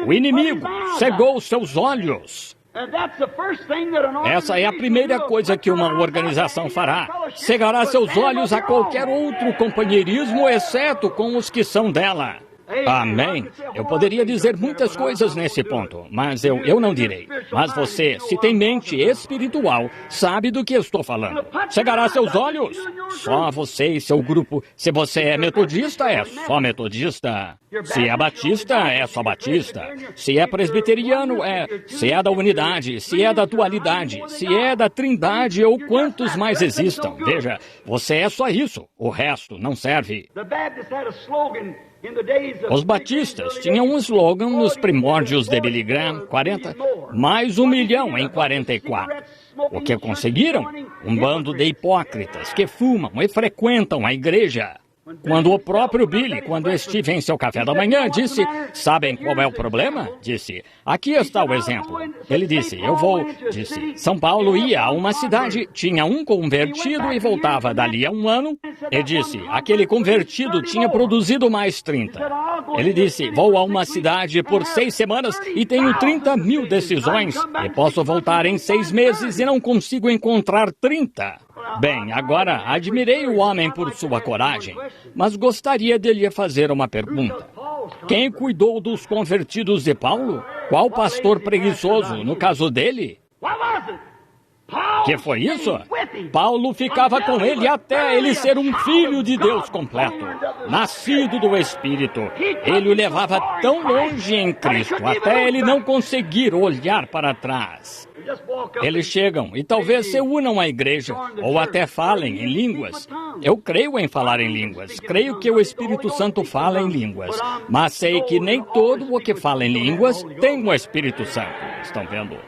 O inimigo cegou seus olhos. Essa é a primeira coisa que uma organização fará. Cegará seus olhos a qualquer outro companheirismo, exceto com os que são dela. Amém. Eu poderia dizer muitas coisas nesse ponto, mas eu não direi. Mas você, se tem mente espiritual, sabe do que estou falando. Cegará seus olhos. Só você e seu grupo. Se você é metodista, é só metodista. Se é batista, é só batista. Se é presbiteriano, se é da unidade, se é da dualidade, se é da trindade ou quantos mais existam. Veja, você é só isso. O resto não serve. Os batistas tinham um slogan nos primórdios de Billy Graham, 40, mais 1 milhão em 44. O que conseguiram? Um bando de hipócritas que fumam e frequentam a igreja. Quando o próprio Billy, quando estive em seu café da manhã, disse, sabem qual é o problema? Disse, aqui está o exemplo. Ele disse, disse, São Paulo ia a uma cidade, tinha um convertido e voltava dali a um ano. E disse, aquele convertido tinha produzido mais 30. Ele disse, vou a uma cidade por 6 semanas e tenho 30 mil decisões. E posso voltar em 6 meses e não consigo encontrar 30. Bem, agora, admirei o homem por sua coragem, mas gostaria de lhe fazer uma pergunta. Quem cuidou dos convertidos de Paulo? Qual pastor preguiçoso, no caso dele? Que foi isso? Paulo ficava com ele até ele ser um filho de Deus completo, nascido do Espírito. Ele o levava tão longe em Cristo, até ele não conseguir olhar para trás. Eles chegam e talvez se unam à igreja, ou até falem em línguas. Eu creio em falar em línguas, creio que o Espírito Santo fala em línguas, mas sei que nem todo o que fala em línguas tem o Espírito Santo. Estão vendo?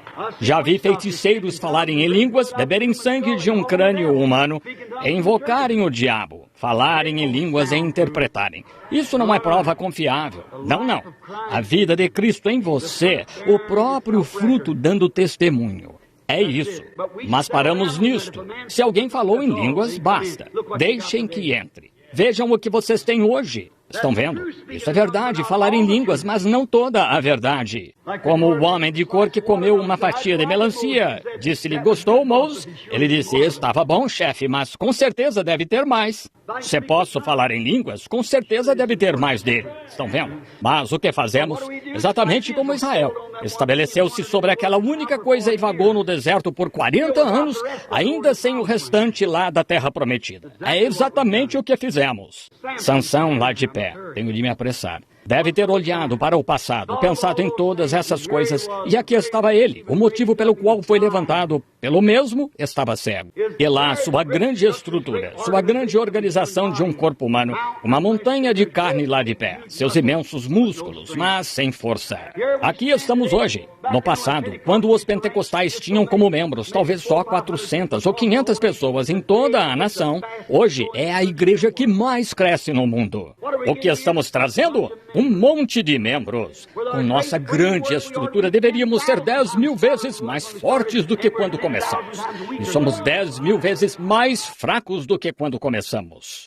Já vi feiticeiros falarem em línguas, beberem sangue de um crânio humano, e invocarem o diabo, falarem em línguas e interpretarem. Isso não é prova confiável. Não, não. A vida de Cristo em você, o próprio fruto dando testemunho. É isso. Mas paramos nisto. Se alguém falou em línguas, basta. Deixem que entre. Vejam o que vocês têm hoje. Estão vendo? Isso é verdade, falar em línguas, mas não toda a verdade. Como o homem de cor que comeu uma fatia de melancia. Disse-lhe, gostou, Mose? Ele disse, estava bom, chefe, mas com certeza deve ter mais. Se posso falar em línguas, com certeza deve ter mais dele. Estão vendo? Mas o que fazemos? Exatamente como Israel. Estabeleceu-se sobre aquela única coisa e vagou no deserto por 40 anos, ainda sem o restante lá da terra prometida. É exatamente o que fizemos. Sansão lá de pé. Tenho de me apressar. Deve ter olhado para o passado, pensado em todas essas coisas, e aqui estava ele, o motivo pelo qual foi levantado, pelo mesmo, estava cego. E lá, sua grande estrutura, sua grande organização de um corpo humano, uma montanha de carne lá de pé, seus imensos músculos, mas sem força. Aqui estamos hoje. No passado, quando os pentecostais tinham como membros talvez só 400 ou 500 pessoas em toda a nação, hoje é a igreja que mais cresce no mundo. O que estamos trazendo? Um monte de membros. Com nossa grande estrutura, deveríamos ser 10 mil vezes mais fortes do que quando começamos. E somos 10 mil vezes mais fracos do que quando começamos.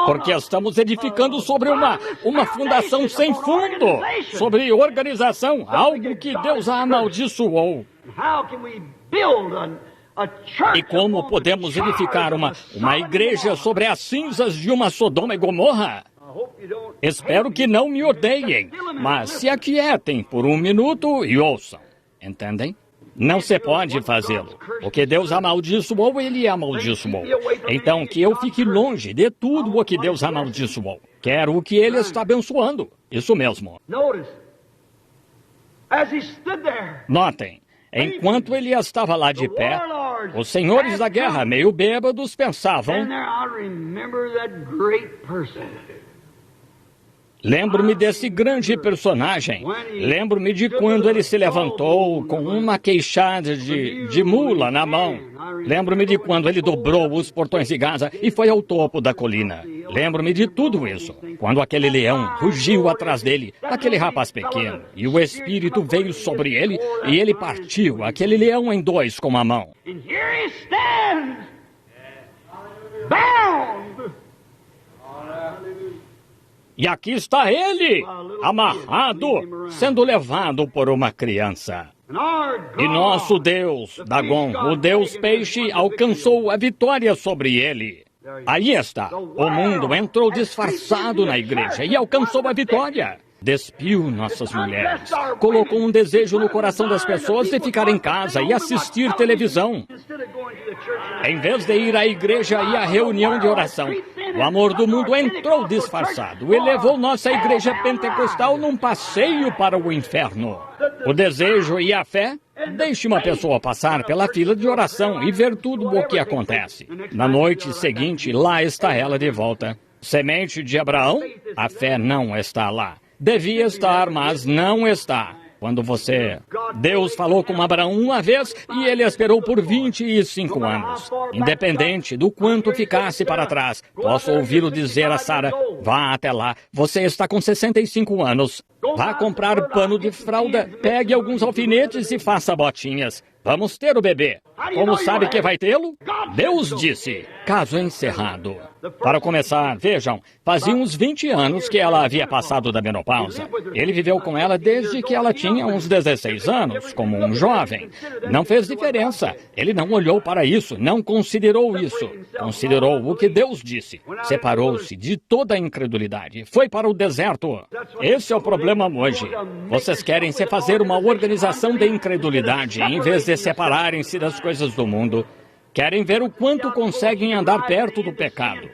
Porque estamos edificando sobre uma fundação sem fundo, sobre organização, algo que Deus a amaldiçoou. E como podemos edificar uma igreja sobre as cinzas de uma Sodoma e Gomorra? Espero que não me odeiem, mas se aquietem por 1 minuto e ouçam. Entendem? Não se pode fazê-lo. O que Deus amaldiçoou, Ele amaldiçoou. Então, que eu fique longe de tudo o que Deus amaldiçoou. Quero o que Ele está abençoando. Isso mesmo. Notem, enquanto ele estava lá de pé, os senhores da guerra, meio bêbados, pensavam... Lembro-me desse grande personagem. Lembro-me de quando ele se levantou com uma queixada de mula na mão. Lembro-me de quando ele dobrou os portões de Gaza e foi ao topo da colina. Lembro-me de tudo isso. Quando aquele leão rugiu atrás dele, aquele rapaz pequeno, e o Espírito veio sobre ele, e ele partiu aquele leão em 2 com a mão. E aqui está ele, amarrado, sendo levado por uma criança. E nosso Deus, Dagon, o Deus peixe, alcançou a vitória sobre ele. Aí está, o mundo entrou disfarçado na igreja e alcançou a vitória. Despiu nossas mulheres, colocou um desejo no coração das pessoas de ficar em casa e assistir televisão. Em vez de ir à igreja e à reunião de oração, o amor do mundo entrou disfarçado e levou nossa igreja pentecostal num passeio para o inferno. O desejo e a fé? Deixe uma pessoa passar pela fila de oração e ver tudo o que acontece. Na noite seguinte, lá está ela de volta. Semente de Abraão, a fé não está lá. Devia estar, mas não está. Quando Deus falou com Abraão uma vez e ele esperou por 25 anos. Independente do quanto ficasse para trás, posso ouvi-lo dizer a Sara, vá até lá, você está com 65 anos. Vá comprar pano de fralda, pegue alguns alfinetes e faça botinhas. Vamos ter o bebê. Como sabe que vai tê-lo? Deus disse. Caso encerrado. Para começar, vejam, fazia uns 20 anos que ela havia passado da menopausa. Ele viveu com ela desde que ela tinha uns 16 anos, como um jovem. Não fez diferença. Ele não olhou para isso, não considerou isso. Considerou o que Deus disse. Separou-se de toda a incredulidade. Foi para o deserto. Esse é o problema hoje. Vocês querem se fazer uma organização de incredulidade, em vez de separarem-se das coisas do mundo. Querem ver o quanto conseguem andar perto do pecado.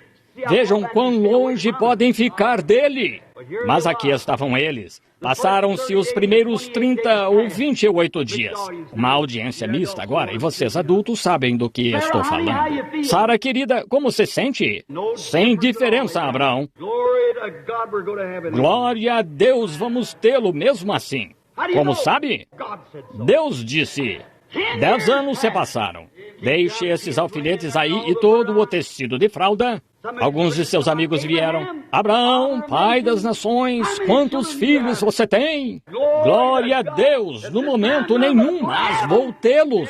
Vejam quão longe podem ficar dele. Mas aqui estavam eles. Passaram-se os primeiros 30 ou 28 dias. Uma audiência mista agora, e vocês adultos sabem do que estou falando. Sara, querida, como se sente? Sem diferença, Abraão. Glória a Deus, vamos tê-lo mesmo assim. Como sabe? Deus disse. 10 anos se passaram. Deixe esses alfinetes aí e todo o tecido de fralda. Alguns de seus amigos vieram. Abraão, pai das nações, quantos filhos você tem? Glória a Deus, no momento nenhum, mas vou tê-los.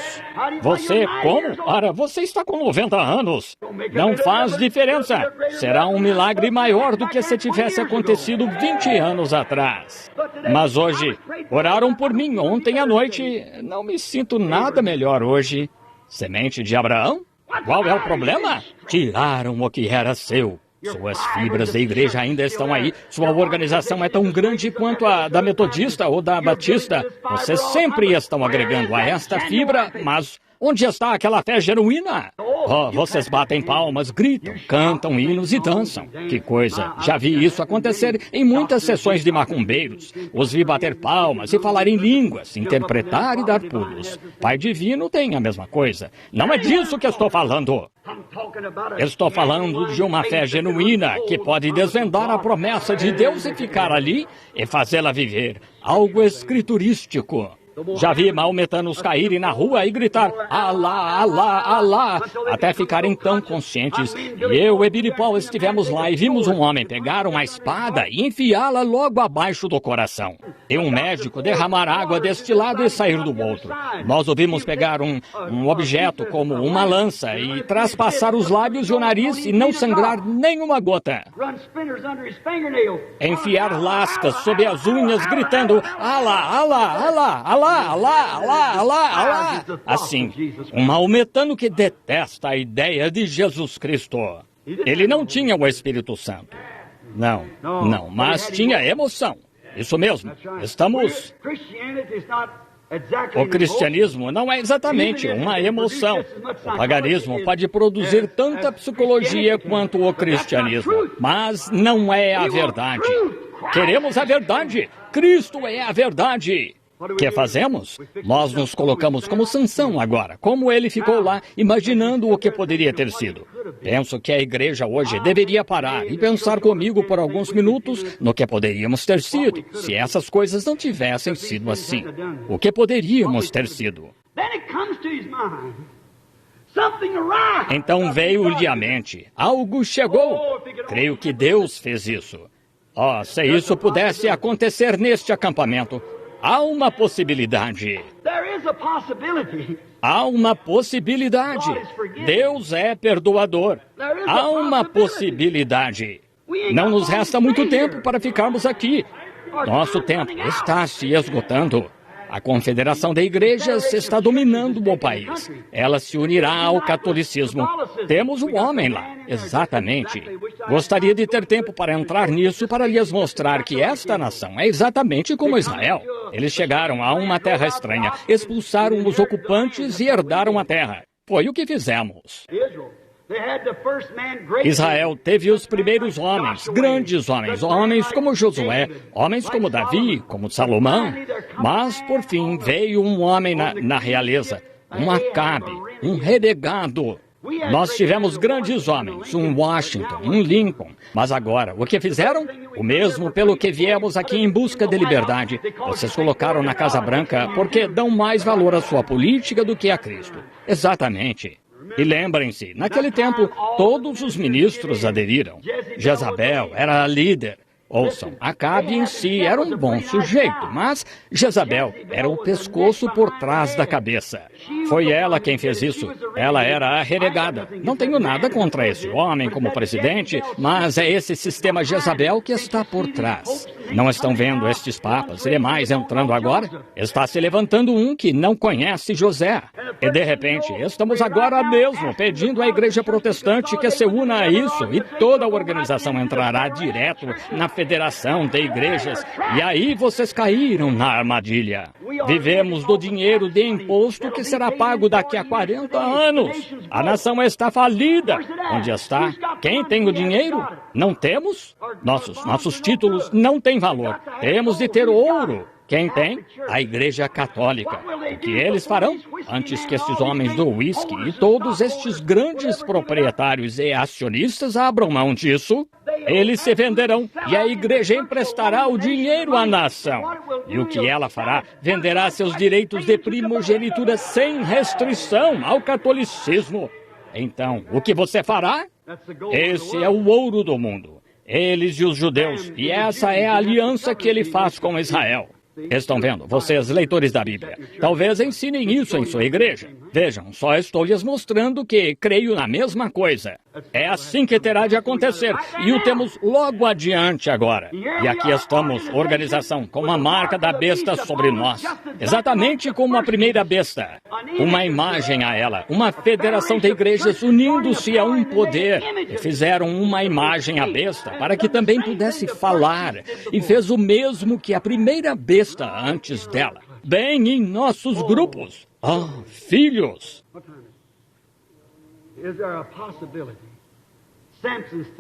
Você como? Ora, você está com 90 anos. Não faz diferença. Será um milagre maior do que se tivesse acontecido 20 anos atrás. Mas hoje, oraram por mim ontem à noite. Não me sinto nada melhor hoje. Semente de Abraão? Qual é o problema? Tiraram o que era seu. Suas fibras da igreja ainda estão aí. Sua organização é tão grande quanto a da Metodista ou da Batista. Vocês sempre estão agregando a esta fibra, mas onde está aquela fé genuína? Oh, vocês batem palmas, gritam, cantam hinos e dançam. Que coisa! Já vi isso acontecer em muitas sessões de macumbeiros. Os vi bater palmas e falar em línguas, interpretar e dar pulos. Pai Divino tem a mesma coisa. Não é disso que estou falando. Estou falando de uma fé genuína que pode desvendar a promessa de Deus e ficar ali e fazê-la viver. Algo escriturístico. Já vi maometanos caírem na rua e gritar Alá, Alá, Alá, até ficarem tão conscientes. Eu e Billy Paul estivemos lá e vimos um homem pegar uma espada e enfiá-la logo abaixo do coração. E um médico derramar água deste lado e sair do outro. Nós o vimos pegar um objeto como uma lança e traspassar os lábios e o nariz e não sangrar nenhuma gota. Enfiar lascas sob as unhas gritando Alá, Alá, Alá, Alá. Alá. Assim, um maometano que detesta a ideia de Jesus Cristo. Ele não tinha o Espírito Santo. Não, mas tinha emoção. Isso mesmo, O cristianismo não é exatamente uma emoção. O paganismo pode produzir tanta psicologia quanto o cristianismo, mas não é a verdade. Queremos a verdade. Cristo é a verdade. O que fazemos? Nós nos colocamos como Sansão agora, como ele ficou lá, imaginando o que poderia ter sido. Penso que a igreja hoje deveria parar e pensar comigo por alguns minutos no que poderíamos ter sido, se essas coisas não tivessem sido assim. O que poderíamos ter sido? Então veio-lhe à mente, algo chegou. Creio que Deus fez isso. Oh, se isso pudesse acontecer neste acampamento. Há uma possibilidade. Há uma possibilidade. Deus é perdoador. Há uma possibilidade. Não nos resta muito tempo para ficarmos aqui. Nosso tempo está se esgotando. A Confederação de Igrejas está dominando o país. Ela se unirá ao catolicismo. Temos um homem lá. Exatamente. Gostaria de ter tempo para entrar nisso para lhes mostrar que esta nação é exatamente como Israel. Eles chegaram a uma terra estranha, expulsaram os ocupantes e herdaram a terra. Foi o que fizemos. Israel teve os primeiros homens, grandes homens, homens como Josué, homens como Davi, como Salomão. Mas, por fim, veio um homem na realeza, um Acabe, um renegado. Nós tivemos grandes homens, um Washington, um Lincoln, mas agora, o que fizeram? O mesmo pelo que viemos aqui em busca de liberdade. Vocês colocaram na Casa Branca porque dão mais valor à sua política do que a Cristo. Exatamente. E lembrem-se, naquele tempo, todos os ministros aderiram. Jezabel era a líder. Ouçam, Acabe em si era um bom sujeito, mas Jezabel era o pescoço por trás da cabeça. Foi ela quem fez isso. Ela era a renegada. Não tenho nada contra esse homem como presidente, mas é esse sistema Jezabel que está por trás. Não estão vendo estes papas e demais entrando agora? Está se levantando um que não conhece José. E de repente, estamos agora mesmo pedindo à igreja protestante que se una a isso e toda a organização entrará direto na Federação de Igrejas. E aí vocês caíram na armadilha. Vivemos do dinheiro de imposto que será pago daqui a 40 anos. A nação está falida. Onde está? Quem tem o dinheiro? Não temos? Nossos títulos não têm valor. Temos de ter ouro. Quem tem? A Igreja Católica. O que eles farão? Antes que estes homens do uísque e todos estes grandes proprietários e acionistas abram mão disso, eles se venderão e a Igreja emprestará o dinheiro à nação. E o que ela fará? Venderá seus direitos de primogenitura sem restrição ao catolicismo. Então, o que você fará? Esse é o ouro do mundo. Eles e os judeus. E essa é a aliança que ele faz com Israel. Estão vendo? Vocês, leitores da Bíblia, talvez ensinem isso em sua igreja. Vejam, só estou lhes mostrando que creio na mesma coisa. É assim que terá de acontecer. E o temos logo adiante agora. E aqui estamos, organização, com uma marca da besta sobre nós. Exatamente como a primeira besta. Uma imagem a ela. Uma federação de igrejas unindo-se a um poder. E fizeram uma imagem à besta para que também pudesse falar. E fez o mesmo que a primeira besta antes dela. Bem em nossos grupos. Filhos.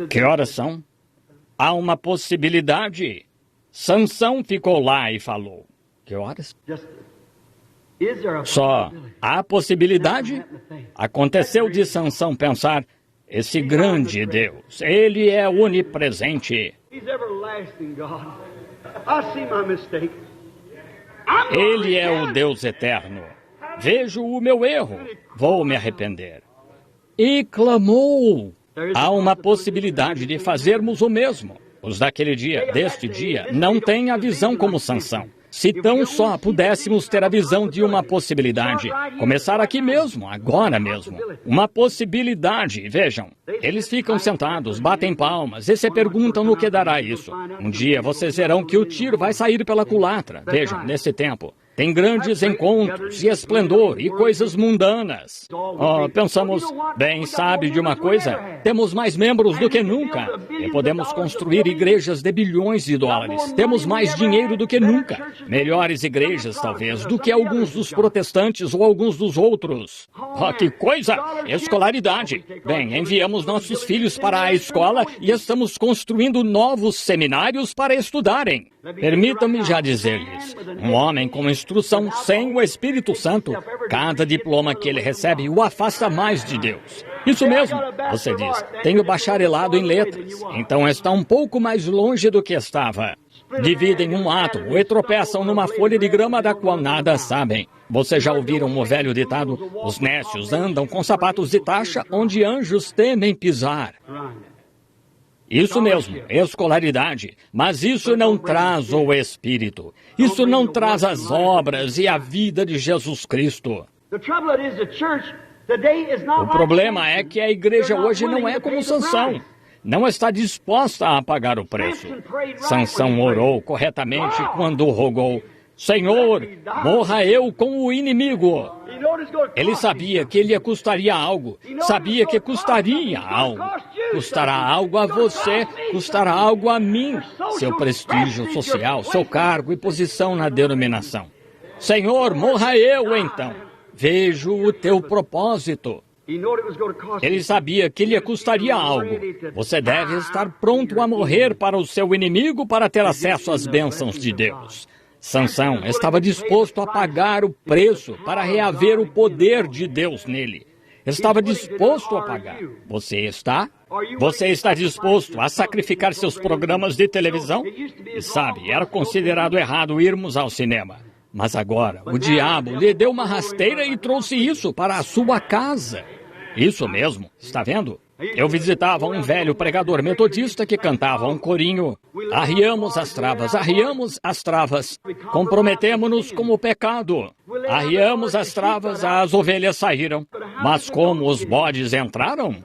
Que horas são? Há uma possibilidade. Sansão ficou lá e falou. Que horas? Só há possibilidade? Aconteceu de Sansão pensar, esse grande Deus, ele é onipresente. Ele é o Deus eterno. Vejo o meu erro. Vou me arrepender. E clamou. Há uma possibilidade de fazermos o mesmo. Os daquele dia, deste dia, não têm a visão como Sansão. Se tão só pudéssemos ter a visão de uma possibilidade. Começar aqui mesmo, agora mesmo. Uma possibilidade, vejam. Eles ficam sentados, batem palmas e se perguntam no que dará isso. Um dia vocês verão que o tiro vai sair pela culatra. Vejam, nesse tempo. Tem grandes encontros e esplendor e coisas mundanas. Pensamos, bem, sabe de uma coisa? Temos mais membros do que nunca. E podemos construir igrejas de bilhões de dólares. Temos mais dinheiro do que nunca. Melhores igrejas, talvez, do que alguns dos protestantes ou alguns dos outros. Que coisa! Escolaridade. Bem, enviamos nossos filhos para a escola e estamos construindo novos seminários para estudarem. Permitam-me já dizer-lhes, um homem com instrução sem o Espírito Santo, cada diploma que ele recebe o afasta mais de Deus. Isso mesmo, você diz, tenho bacharelado em letras, então está um pouco mais longe do que estava. Dividem um átomo e tropeçam numa folha de grama da qual nada sabem. Vocês já ouviram o velho ditado, os nécios andam com sapatos de taxa onde anjos temem pisar. Isso mesmo, escolaridade. Mas isso não traz o Espírito. Isso não traz as obras e a vida de Jesus Cristo. O problema é que a igreja hoje não é como Sansão. Não está disposta a pagar o preço. Sansão orou corretamente quando rogou, Senhor, morra eu com o inimigo. Ele sabia que ele custaria algo. Sabia que custaria algo. Custará algo a você, custará algo a mim. Seu prestígio social, seu cargo e posição na denominação. Senhor, morra eu então. Vejo o teu propósito. Ele sabia que lhe custaria algo. Você deve estar pronto a morrer para o seu inimigo para ter acesso às bênçãos de Deus. Sansão estava disposto a pagar o preço para reaver o poder de Deus nele. estava disposto a pagar. Você está? Você está disposto a sacrificar seus programas de televisão? E sabe, era considerado errado irmos ao cinema. Mas agora, o diabo lhe deu uma rasteira e trouxe isso para a sua casa. Isso mesmo, está vendo? Eu visitava um velho pregador metodista que cantava um corinho. Arriamos as travas, comprometemo-nos com o pecado. Arriamos as travas, as ovelhas saíram. Mas como os bodes entraram?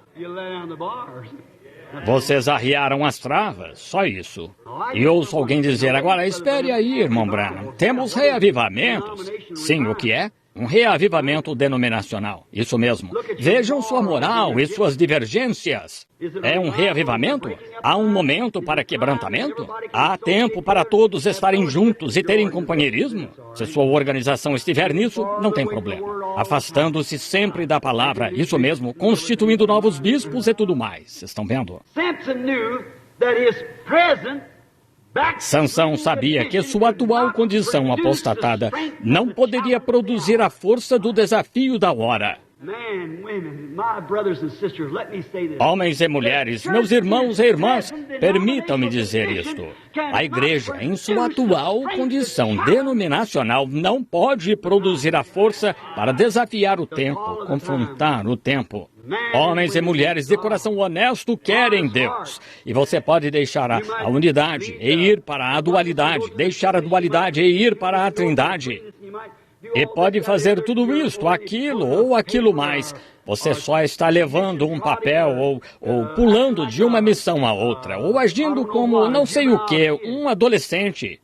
Vocês arriaram as travas, só isso. E ouço alguém dizer, agora espere aí, irmão Branham, temos reavivamentos. Sim, o que é? Um reavivamento denominacional. Isso mesmo. Vejam sua moral e suas divergências. É um reavivamento? Há um momento para quebrantamento? Há tempo para todos estarem juntos e terem companheirismo? Se sua organização estiver nisso, não tem problema. Afastando-se sempre da palavra, isso mesmo, constituindo novos bispos e tudo mais. Estão vendo? Sansão sabia que sua atual condição apostatada não poderia produzir a força do desafio da hora. Homens e mulheres, meus irmãos e irmãs, permitam-me dizer isto. A igreja, em sua atual condição denominacional, não pode produzir a força para desafiar o tempo, confrontar o tempo. Homens e mulheres de coração honesto querem Deus. E você pode deixar a unidade e ir para a dualidade, deixar a dualidade e ir para a trindade. E pode fazer tudo isto, aquilo ou aquilo mais. Você só está levando um papel ou pulando de uma missão a outra, ou agindo como não sei o que, um adolescente.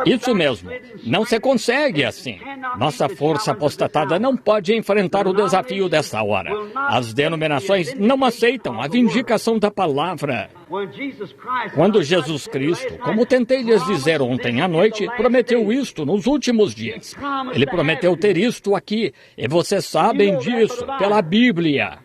Isso mesmo, não se consegue assim. Nossa força apostatada não pode enfrentar o desafio dessa hora. As denominações não aceitam a vindicação da palavra. Quando Jesus Cristo, como tentei lhes dizer ontem à noite, prometeu isto nos últimos dias. Ele prometeu ter isto aqui, e vocês sabem disso pela Bíblia.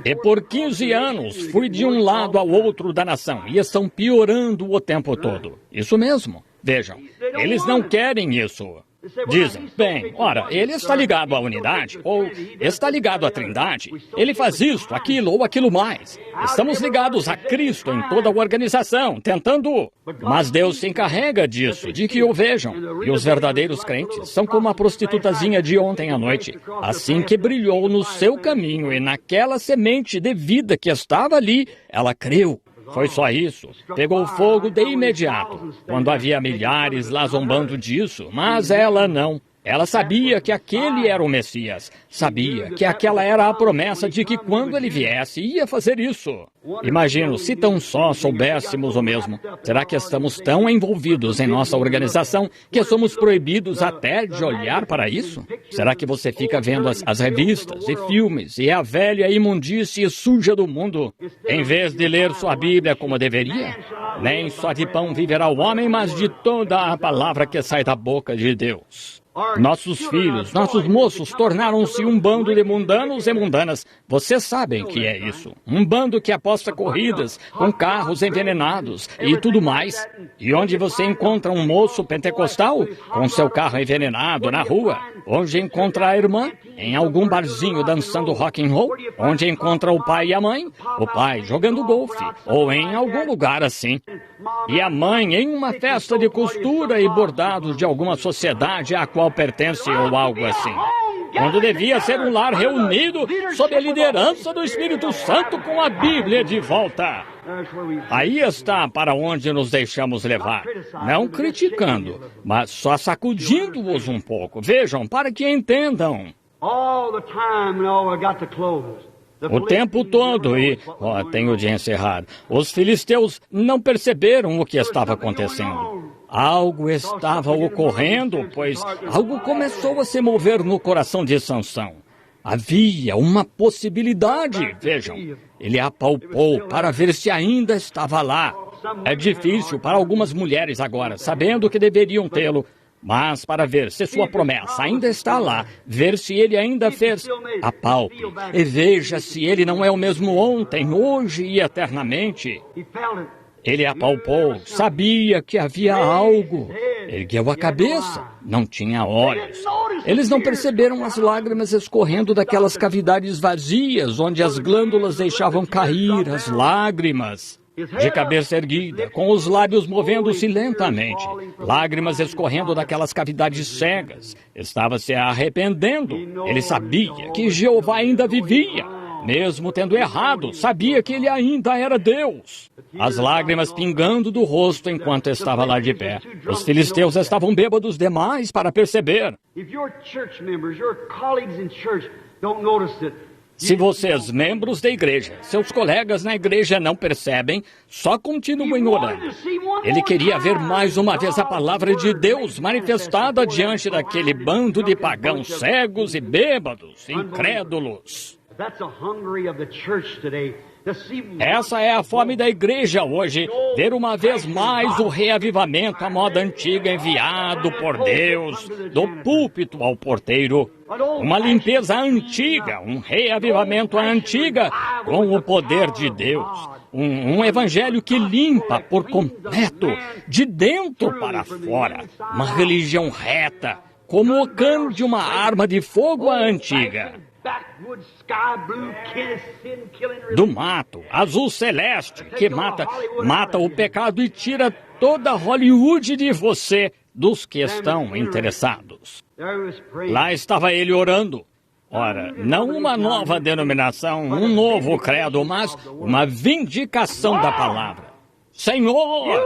E por 15 anos fui de um lado ao outro da nação e estão piorando o tempo todo. Isso mesmo. Vejam, eles não querem isso. Dizem, bem, ora, ele está ligado à unidade, ou está ligado à trindade. Ele faz isto, aquilo ou aquilo mais. Estamos ligados a Cristo em toda a organização, tentando... Mas Deus se encarrega disso, de que o vejam. E os verdadeiros crentes são como a prostitutazinha de ontem à noite. Assim que brilhou no seu caminho e naquela semente de vida que estava ali, ela creu. Foi só isso. Pegou fogo de imediato, quando havia milhares lá zombando disso, mas ela não. Ela sabia que aquele era o Messias. Sabia que aquela era a promessa de que quando ele viesse, ia fazer isso. Imagino, se tão só soubéssemos o mesmo. Será que estamos tão envolvidos em nossa organização que somos proibidos até de olhar para isso? Será que você fica vendo as revistas e filmes e a velha imundície suja do mundo, em vez de ler sua Bíblia como deveria? Nem só de pão viverá o homem, mas de toda a palavra que sai da boca de Deus. Nossos filhos, nossos moços tornaram-se um bando de mundanos e mundanas. Vocês sabem que é isso. Um bando que aposta corridas, com carros envenenados e tudo mais. E onde você encontra um moço pentecostal com seu carro envenenado na rua? Onde encontra a irmã? Em algum barzinho dançando rock and roll? Onde encontra o pai e a mãe? O pai jogando golfe, ou em algum lugar assim. E a mãe em uma festa de costura e bordado de alguma sociedade a qual pertence ou algo assim. Quando devia ser um lar reunido sob a liderança do Espírito Santo com a Bíblia de volta. Aí está para onde nos deixamos levar. Não criticando, mas só sacudindo-os um pouco. Vejam, para que entendam. O tempo todo, e tenho de encerrar, os filisteus não perceberam o que estava acontecendo. Algo estava ocorrendo, pois algo começou a se mover no coração de Sansão. Havia uma possibilidade, vejam. Ele apalpou para ver se ainda estava lá. É difícil para algumas mulheres agora, sabendo que deveriam tê-lo, mas para ver se sua promessa ainda está lá, ver se ele ainda fez, apalpe e veja se ele não é o mesmo ontem, hoje e eternamente. Ele apalpou, sabia que havia algo, ergueu a cabeça, não tinha olhos. Eles não perceberam as lágrimas escorrendo daquelas cavidades vazias, onde as glândulas deixavam cair as lágrimas. De cabeça erguida, com os lábios movendo-se lentamente, lágrimas escorrendo daquelas cavidades cegas. Estava se arrependendo. Ele sabia que Jeová ainda vivia. Mesmo tendo errado, sabia que ele ainda era Deus. As lágrimas pingando do rosto enquanto estava lá de pé. Os filisteus estavam bêbados demais para perceber. Se vocês, membros da igreja, seus colegas na igreja não percebem, só continuem orando. Ele queria ver mais uma vez a palavra de Deus manifestada diante daquele bando de pagãos cegos e bêbados, incrédulos. Essa é a fome da igreja hoje, ver uma vez mais o reavivamento à moda antiga enviado por Deus, do púlpito ao porteiro. Uma limpeza antiga, um reavivamento à antiga, com o poder de Deus. Um evangelho que limpa por completo, de dentro para fora. Uma religião reta, como o cano de uma arma de fogo à antiga. Do mato, azul celeste, que mata o pecado e tira toda Hollywood de você, dos que estão interessados. Lá estava ele orando. Ora, não uma nova denominação, um novo credo, mas uma vindicação da palavra. Senhor,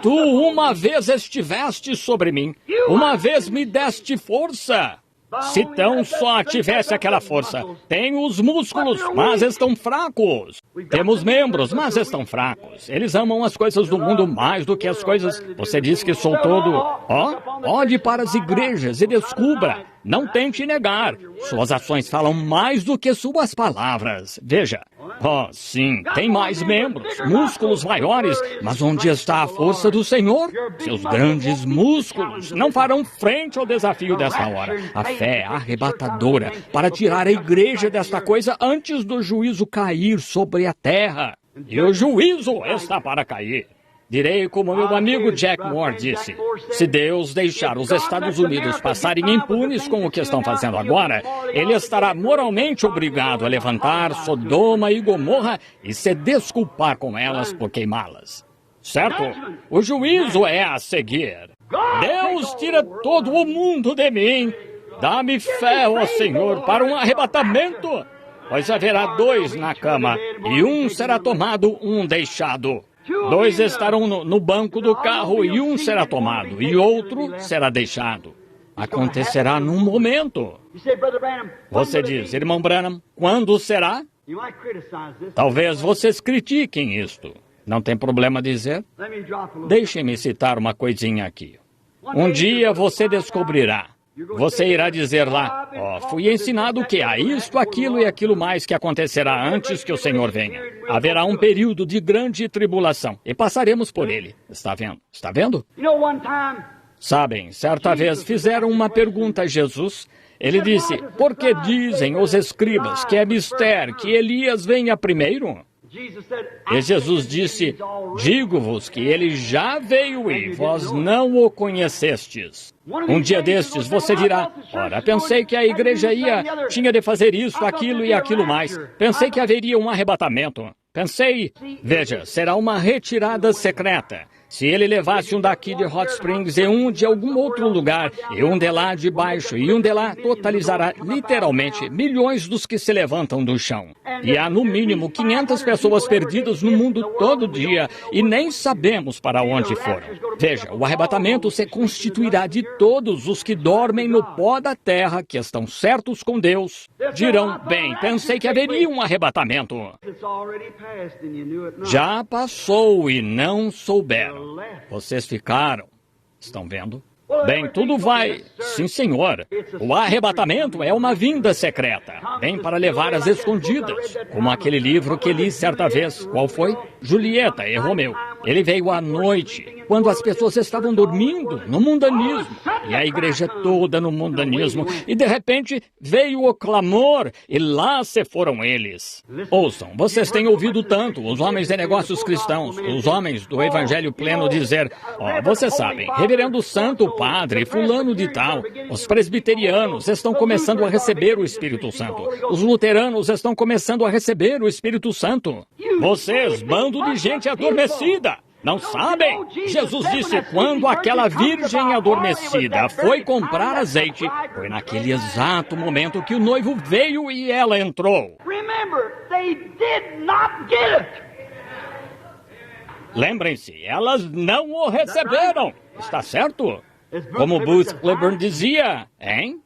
tu uma vez estiveste sobre mim, uma vez me deste força. Se tão só tivesse aquela força. Tem os músculos, mas estão fracos. Temos membros, mas estão fracos. Eles amam as coisas do mundo mais do que as coisas... Você diz que sou todo... Olhe para as igrejas e descubra. Não tente negar. Suas ações falam mais do que suas palavras. Veja. Sim, tem mais membros, músculos maiores, mas onde está a força do Senhor? Seus grandes músculos não farão frente ao desafio desta hora. A fé arrebatadora para tirar a igreja desta coisa antes do juízo cair sobre a terra. E o juízo está para cair. Direi como meu amigo Jack Moore disse, se Deus deixar os Estados Unidos passarem impunes com o que estão fazendo agora, ele estará moralmente obrigado a levantar Sodoma e Gomorra e se desculpar com elas por queimá-las. Certo? O juízo é a seguir. Deus tira todo o mundo de mim. Dá-me fé, ó Senhor, para um arrebatamento, pois haverá 2 na cama e um será tomado, um deixado. 2 estarão no banco do carro e um será tomado e outro será deixado. Acontecerá num momento. Você diz, irmão Branham, quando será? Talvez vocês critiquem isto. Não tem problema dizer? Deixem-me citar uma coisinha aqui. Um dia você descobrirá. Você irá dizer lá, fui ensinado que há isto, aquilo e aquilo mais que acontecerá antes que o Senhor venha. Haverá um período de grande tribulação e passaremos por ele. Está vendo? Está vendo? Sabem, certa vez fizeram uma pergunta a Jesus. Ele disse, por que dizem os escribas que é mistério que Elias venha primeiro? E Jesus disse, digo-vos que ele já veio e vós não o conhecestes. Um dia destes você dirá, ora, pensei que a igreja tinha de fazer isso, aquilo e aquilo mais. Pensei que haveria um arrebatamento. Veja, será uma retirada secreta. Se ele levasse um daqui de Hot Springs e um de algum outro lugar, e um de lá de baixo, e um de lá, totalizará literalmente milhões dos que se levantam do chão. E há no mínimo 500 pessoas perdidas no mundo todo dia, e nem sabemos para onde foram. Veja, o arrebatamento se constituirá de todos os que dormem no pó da terra, que estão certos com Deus. Dirão, bem, pensei que haveria um arrebatamento. Já passou e não souberam. Vocês ficaram. Estão vendo? Bem, tudo vai. Sim, senhor. O arrebatamento é uma vinda secreta. Vem para levar as escondidas. Como aquele livro que li certa vez. Qual foi? Julieta e Romeu. Ele veio à noite, quando as pessoas estavam dormindo, no mundanismo, e a igreja toda no mundanismo, e de repente veio o clamor, e lá se foram eles. Ouçam, vocês têm ouvido tanto, os homens de negócios cristãos, os homens do evangelho pleno dizer, vocês sabem, reverendo santo, padre, fulano de tal, os presbiterianos estão começando a receber o Espírito Santo, os luteranos estão começando a receber o Espírito Santo. Vocês, bando de gente adormecida, não sabem? Jesus disse, quando aquela virgem adormecida foi comprar azeite, foi naquele exato momento que o noivo veio e ela entrou. Lembrem-se, elas não o receberam. Está certo? Como Booth Cliburn dizia, hein?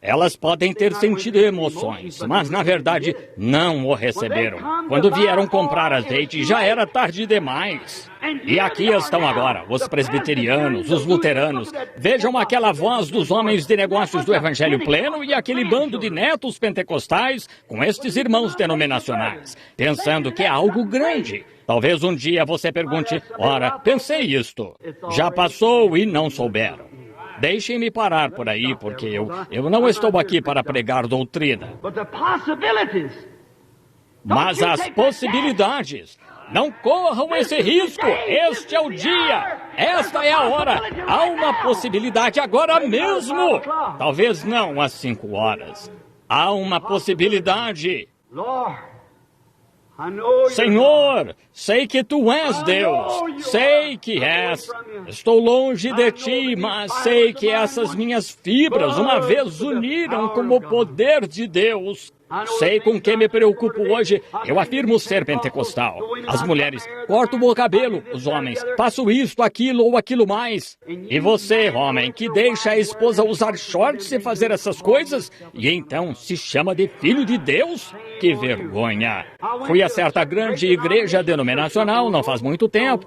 Elas podem ter sentido emoções, mas na verdade não o receberam. Quando vieram comprar azeite, já era tarde demais. E aqui estão agora, os presbiterianos, os luteranos. Vejam aquela voz dos homens de negócios do Evangelho Pleno e aquele bando de netos pentecostais com estes irmãos denominacionais, pensando que é algo grande. Talvez um dia você pergunte, ora, pensei isto. Já passou e não souberam. Deixem-me parar por aí, porque eu não estou aqui para pregar doutrina. Mas as possibilidades, não corram esse risco. Este é o dia. Esta é a hora. Há uma possibilidade agora mesmo. Talvez não às 5 horas. Há uma possibilidade. Senhor, sei que Tu és Deus, sei que és. Estou longe de Ti, mas sei que essas minhas fibras uma vez uniram com o poder de Deus. Sei com que me preocupo hoje. Eu afirmo ser pentecostal. As mulheres, corto o cabelo. Os homens, faço isto, aquilo ou aquilo mais. E você, homem, que deixa a esposa usar shorts e fazer essas coisas, e então se chama de filho de Deus? Que vergonha! Fui a certa grande igreja denominacional, não faz muito tempo,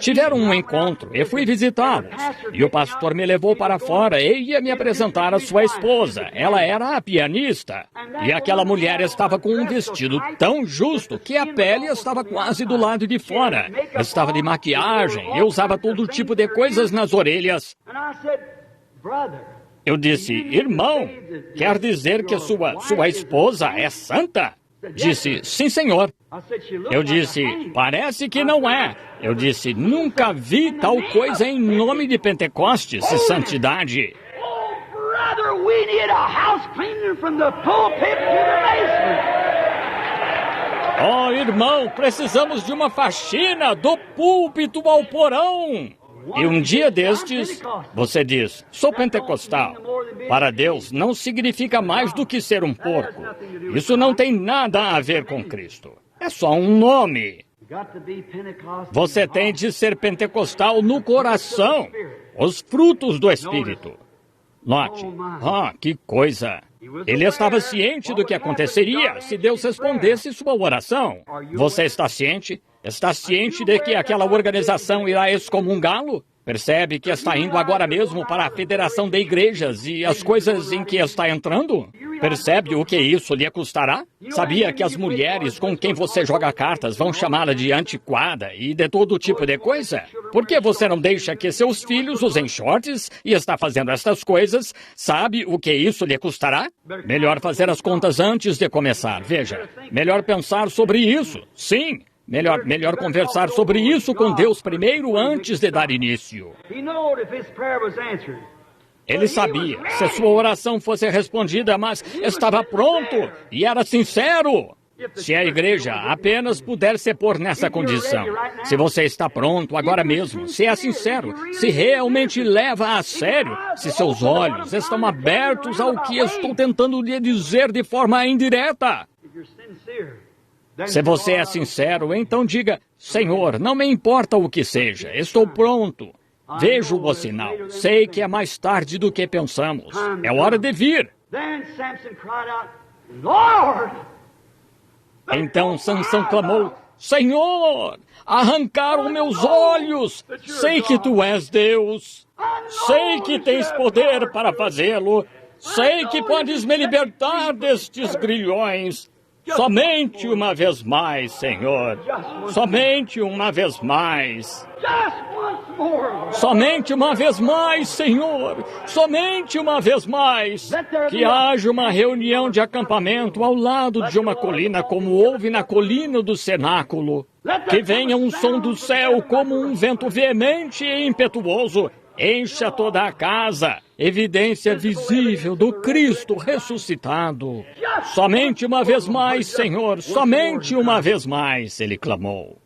tiveram um encontro, e fui visitá-los. E o pastor me levou para fora e ia me apresentar a sua esposa. Ela era a pianista. E aquela mulher estava com um vestido tão justo que a pele estava quase do lado de fora. Estava de maquiagem e usava todo tipo de coisas nas orelhas. Eu disse, irmão, quer dizer que sua esposa é santa? Disse, sim, senhor. Eu disse, parece que não é. Eu disse, nunca vi tal coisa em nome de Pentecostes e santidade. We need a house cleaning from the pulpit to the basement. Oh, irmão, precisamos de uma faxina do púlpito ao porão. E um dia destes, você diz, sou pentecostal. Para Deus não significa mais do que ser um porco. Isso não tem nada a ver com Cristo. É só um nome. Você tem de ser pentecostal no coração. Os frutos do Espírito. Note, que coisa! Ele estava ciente do que aconteceria se Deus respondesse sua oração. Você está ciente? Está ciente de que aquela organização irá excomungá-lo? Percebe que está indo agora mesmo para a Federação de Igrejas e as coisas em que está entrando? Percebe o que isso lhe custará? Sabia que as mulheres com quem você joga cartas vão chamá-la de antiquada e de todo tipo de coisa? Por que você não deixa que seus filhos usem shorts e está fazendo estas coisas? Sabe o que isso lhe custará? Melhor fazer as contas antes de começar. Veja, melhor pensar sobre isso. Sim. Melhor conversar sobre isso com Deus primeiro antes de dar início. Ele sabia se sua oração fosse respondida, mas estava pronto e era sincero. Se a igreja apenas puder se pôr nessa condição, se você está pronto agora mesmo, se é sincero, se realmente leva a sério, se seus olhos estão abertos ao que estou tentando lhe dizer de forma indireta. Se você é sincero, então diga, Senhor, não me importa o que seja, estou pronto. Vejo o sinal, sei que é mais tarde do que pensamos. É hora de vir. Então Sansão clamou, Senhor, arrancaram meus olhos. Sei que Tu és Deus. Sei que tens poder para fazê-lo. Sei que podes me libertar destes grilhões. Somente uma vez mais, Senhor. Somente uma vez mais. Somente uma vez mais, Senhor. Somente uma vez mais. Que haja uma reunião de acampamento ao lado de uma colina, como houve na colina do cenáculo. Que venha um som do céu como um vento veemente e impetuoso. Encha toda a casa, evidência visível do Cristo ressuscitado. Somente uma vez mais, Senhor, somente uma vez mais, ele clamou.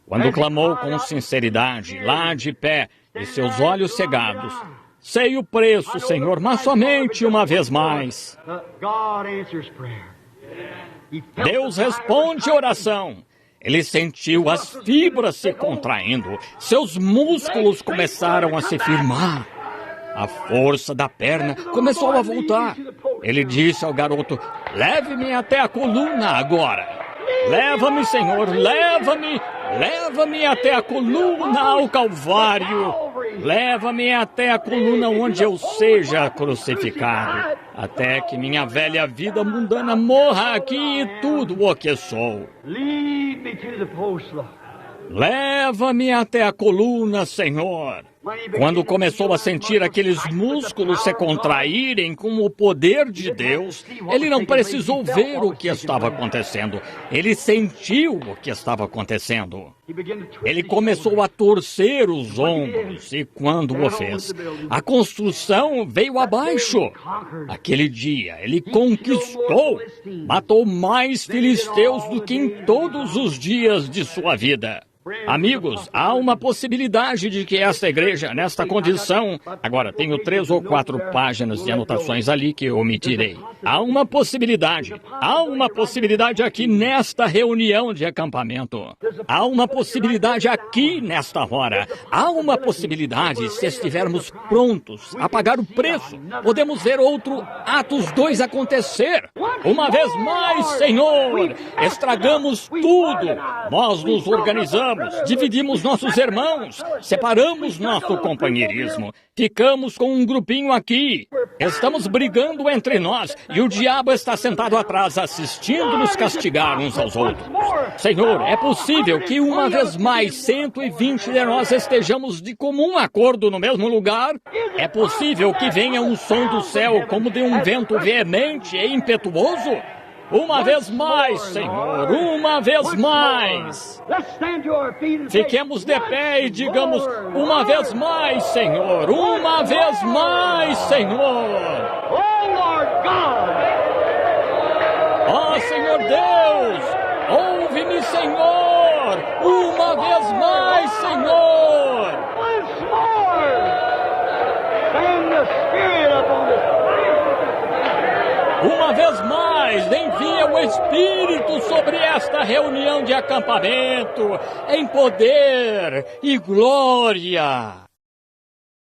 Quando clamou com sinceridade, lá de pé, e seus olhos cegados, sei o preço, Senhor, mas somente uma vez mais. Deus responde a oração. Ele sentiu as fibras se contraindo, seus músculos começaram a se firmar. A força da perna começou a voltar. Ele disse ao garoto, leve-me até a coluna agora. Leva-me, Senhor, leva-me, leva-me até a coluna ao Calvário. Leva-me até a coluna onde eu seja crucificado, até que minha velha vida mundana morra aqui e tudo o que sou. Leva-me até a coluna, Senhor. Quando começou a sentir aqueles músculos se contraírem com o poder de Deus, ele não precisou ver o que estava acontecendo. Ele sentiu o que estava acontecendo. Ele começou a torcer os ombros e quando o fez, a construção veio abaixo. Aquele dia, ele conquistou, matou mais filisteus do que em todos os dias de sua vida. Amigos, há uma possibilidade de que esta igreja, nesta condição... Agora, tenho 3 ou 4 páginas de anotações ali que eu omitirei. Há uma possibilidade aqui nesta reunião de acampamento. Há uma possibilidade aqui nesta hora. Há uma possibilidade, se estivermos prontos a pagar o preço, podemos ver outro Atos 2 acontecer. Uma vez mais, Senhor, estragamos tudo. Nós nos organizamos. Dividimos nossos irmãos, separamos nosso companheirismo, ficamos com um grupinho aqui, estamos brigando entre nós e o diabo está sentado atrás assistindo nos castigar uns aos outros. Senhor, é possível que uma vez mais 120 de nós estejamos de comum acordo no mesmo lugar? É possível que venha um som do céu como de um vento veemente e impetuoso? Uma vez mais, Senhor, uma vez mais. Fiquemos de pé e digamos, uma vez mais, Senhor, uma vez mais, Senhor. Ó Senhor Deus, ouve-me, Senhor, uma vez mais, Senhor. Uma vez mais, envia o Espírito sobre esta reunião de acampamento, em poder e glória.